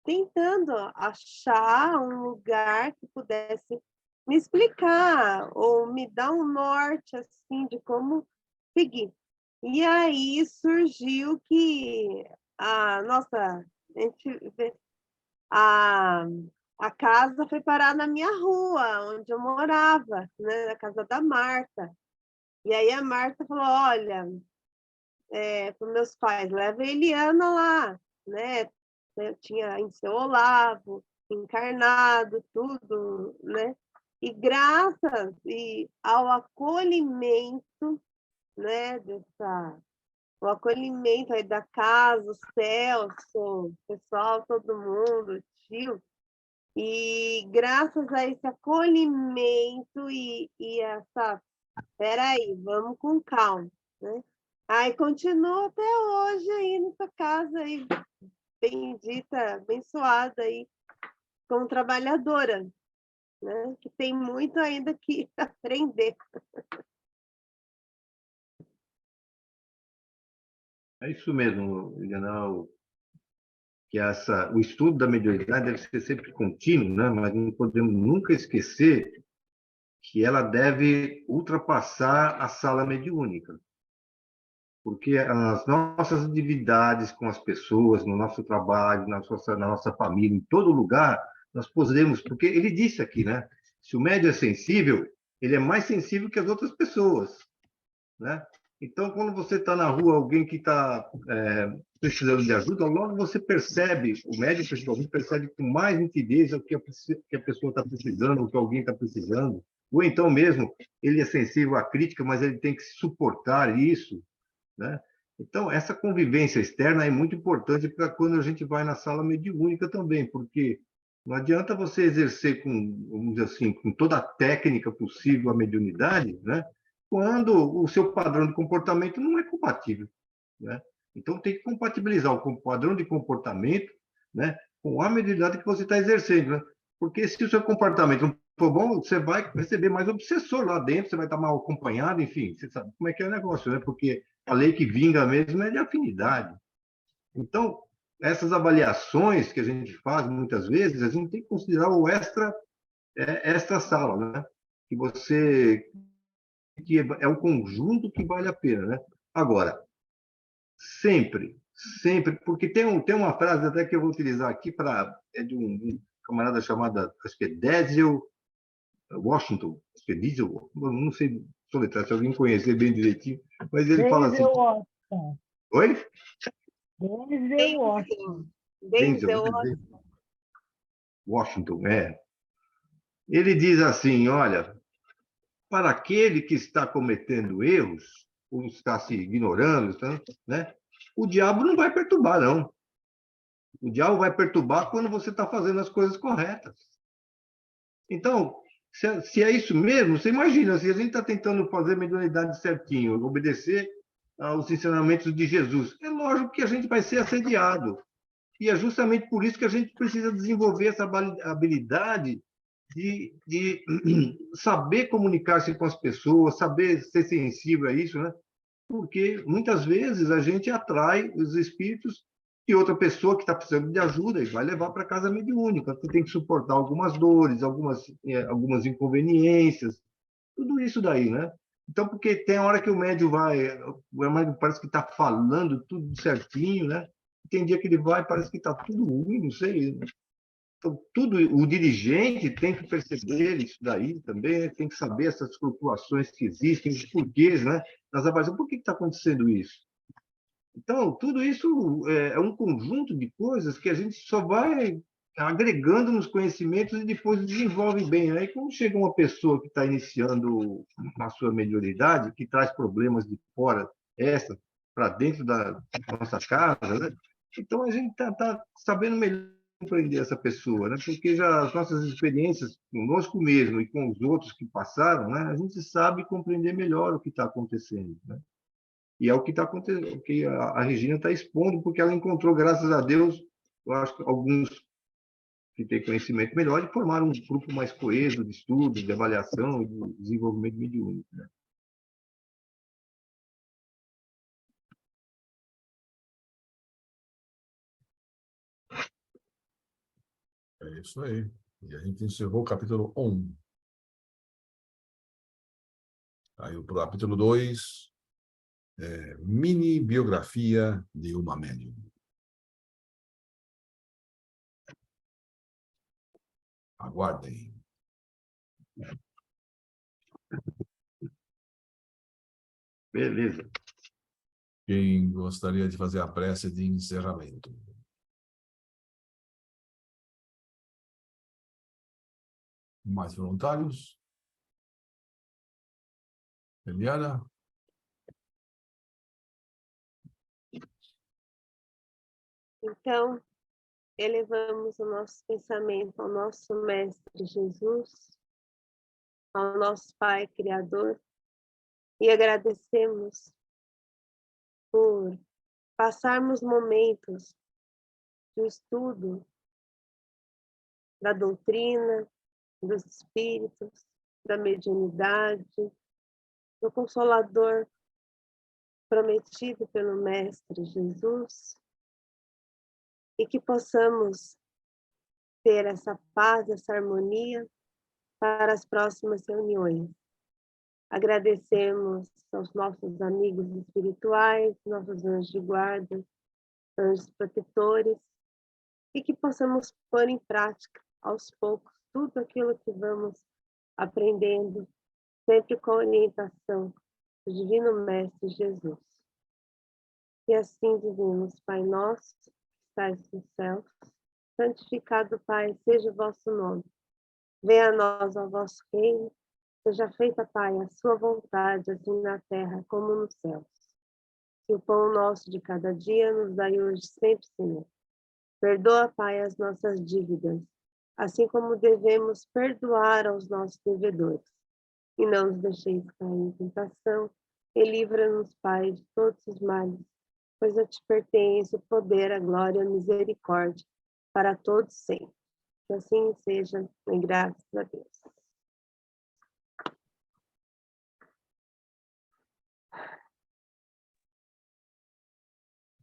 tentando achar um lugar que pudesse me explicar ou me dar um norte, assim, de como seguir. E aí surgiu que a gente vê, a casa foi parar na minha rua, onde eu morava, né, na casa da Marta. E aí a Marta falou, olha, para os meus pais, leva a Eliana lá, né? Eu tinha em seu Olavo, encarnado, tudo, né? E graças ao acolhimento, né, o acolhimento aí da casa, o Celso, o pessoal, todo mundo, o tio, e graças a esse acolhimento e essa, peraí, vamos com calma, né? Aí continua até hoje aí nessa casa aí, bendita, abençoada aí, como trabalhadora, né? Que tem muito ainda que aprender. É isso mesmo, Liliana, que o estudo da mediunidade deve ser sempre contínuo, né? Mas não podemos nunca esquecer que ela deve ultrapassar a sala mediúnica, porque as nossas atividades com as pessoas, no nosso trabalho, na nossa família, em todo lugar, nós podemos, porque ele disse aqui, né? Se o médium é sensível, ele é mais sensível que as outras pessoas, né? Então, quando você está na rua, alguém que está precisando de ajuda, logo você percebe, o médium principalmente percebe com mais nitidez o que a pessoa está precisando, o que alguém está precisando. Ou então mesmo, ele é sensível à crítica, mas ele tem que suportar isso, né? Então, essa convivência externa é muito importante para quando a gente vai na sala mediúnica também, porque não adianta você exercer com, vamos dizer assim, com toda a técnica possível a mediunidade, né? Quando o seu padrão de comportamento não é compatível, né? Então, tem que compatibilizar o padrão de comportamento, né, com a mediunidade que você está exercendo, né? Porque se o seu comportamento não for bom, você vai receber mais obsessor lá dentro, você vai estar mal acompanhado, enfim, você sabe como é que é o negócio, né? Porque a lei que vinga mesmo é de afinidade. Então, essas avaliações que a gente faz muitas vezes, a gente tem que considerar o extra sala, né? Que você que é o conjunto que vale a pena, né? Agora, sempre, sempre, porque tem uma frase até que eu vou utilizar aqui é de um camarada chamado, acho que é Denzel Washington, acho que é Denzel, não sei soletrar, se alguém conhecer bem direitinho, mas ele fala assim, Denzel Washington. oi? Denzel Washington. Denzel Washington, é. Ele diz assim, olha, para aquele que está cometendo erros, ou está se ignorando, né? O diabo não vai perturbar, não. O diabo vai perturbar quando você está fazendo as coisas corretas. Então, se é isso mesmo, você imagina, se a gente está tentando fazer a mediunidade certinho, obedecer aos ensinamentos de Jesus, é lógico que a gente vai ser assediado. E é justamente por isso que a gente precisa desenvolver essa habilidade de saber comunicar-se com as pessoas, saber ser sensível a isso, né? Porque muitas vezes a gente atrai os espíritos de outra pessoa que está precisando de ajuda e vai levar para casa mediúnica. Você tem que suportar algumas dores, algumas inconveniências, tudo isso daí, né? Então, porque tem hora que o médium parece que está falando tudo certinho, né? Tem dia que ele vai, parece que está tudo ruim, não sei. Então, o dirigente tem que perceber isso daí também, tem que saber essas flutuações que existem, os porquês, né? Nas avaliações, por que está acontecendo isso? Então, tudo isso é um conjunto de coisas que a gente só vai agregando nos conhecimentos e depois desenvolve bem. Aí, quando chega uma pessoa que está iniciando a sua melhoridade, que traz problemas de fora, para dentro da nossa casa, né? Então, a gente está sabendo melhor compreender essa pessoa, né? Porque já as nossas experiências conosco mesmo e com os outros que passaram, né? A gente sabe compreender melhor o que está acontecendo, né? E é o que está acontecendo, o que a Regina está expondo, porque ela encontrou, graças a Deus, eu acho que alguns que têm conhecimento melhor e formaram um grupo mais coeso de estudo, de avaliação e de desenvolvimento mediúnico, né? É isso aí. E a gente encerrou o capítulo 1. Aí o capítulo 2 é mini biografia de uma médium. Aguardem. Beleza. Quem gostaria de fazer a prece de encerramento? Mais voluntários? Eliana? Então, elevamos o nosso pensamento ao nosso Mestre Jesus, ao nosso Pai Criador, e agradecemos por passarmos momentos do estudo da doutrina, dos espíritos, da mediunidade, do Consolador prometido pelo Mestre Jesus, e que possamos ter essa paz, essa harmonia para as próximas reuniões. Agradecemos aos nossos amigos espirituais, nossos anjos de guarda, anjos protetores, e que possamos pôr em prática, aos poucos, tudo aquilo que vamos aprendendo, sempre com a orientação do Divino Mestre Jesus. E assim dizemos: Pai nosso, que estais nos céus, santificado, Pai, seja o vosso nome. Venha a nós o vosso reino, seja feita, Pai, a sua vontade, assim na terra como nos céus. E o pão nosso de cada dia nos dai hoje sempre, Senhor. Perdoa, Pai, as nossas dívidas, assim como devemos perdoar aos nossos devedores. E não nos deixeis cair em tentação, e livra-nos, Pai, de todos os males, pois a ti pertence o poder, a glória e a misericórdia, para todos sempre. Que assim seja, em graças a Deus.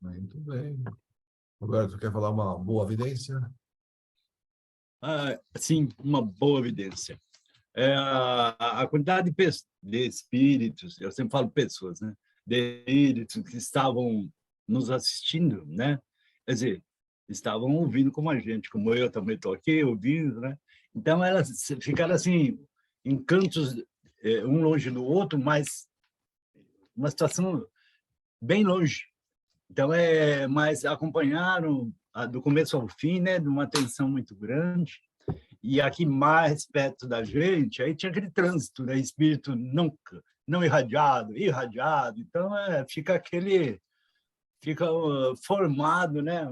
Muito bem. Roberto, quer falar uma boa evidência? Sim, uma boa evidência. A quantidade de espíritos, eu sempre falo pessoas, né? De espíritos que estavam nos assistindo, né? Quer dizer, estavam ouvindo como a gente, como eu também estou aqui ouvindo, né? Então, elas ficaram assim, em cantos, um longe do outro, mas uma situação bem longe. Então, mas acompanharam do começo ao fim, né? De uma atenção muito grande. E aqui mais perto da gente, aí tinha aquele trânsito, né? Espírito não irradiado, então fica formado, né?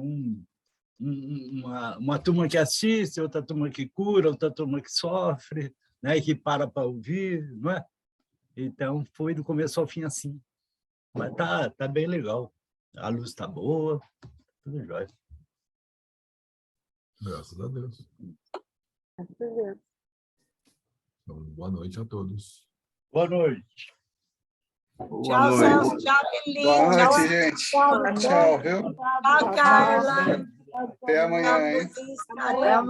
Uma turma que assiste, outra turma que cura, outra turma que sofre, né? E que para ouvir, não é? Então foi do começo ao fim assim, mas tá bem legal, a luz tá boa, tudo jóia. Graças a Deus. Graças a Deus. Então, boa noite a todos. Boa noite. Boa noite. Celso. Tchau, Lili. Boa Tchau, noite, gente. Tchau, Tchau, viu? Tchau, Carla. Até amanhã, hein? Até amanhã.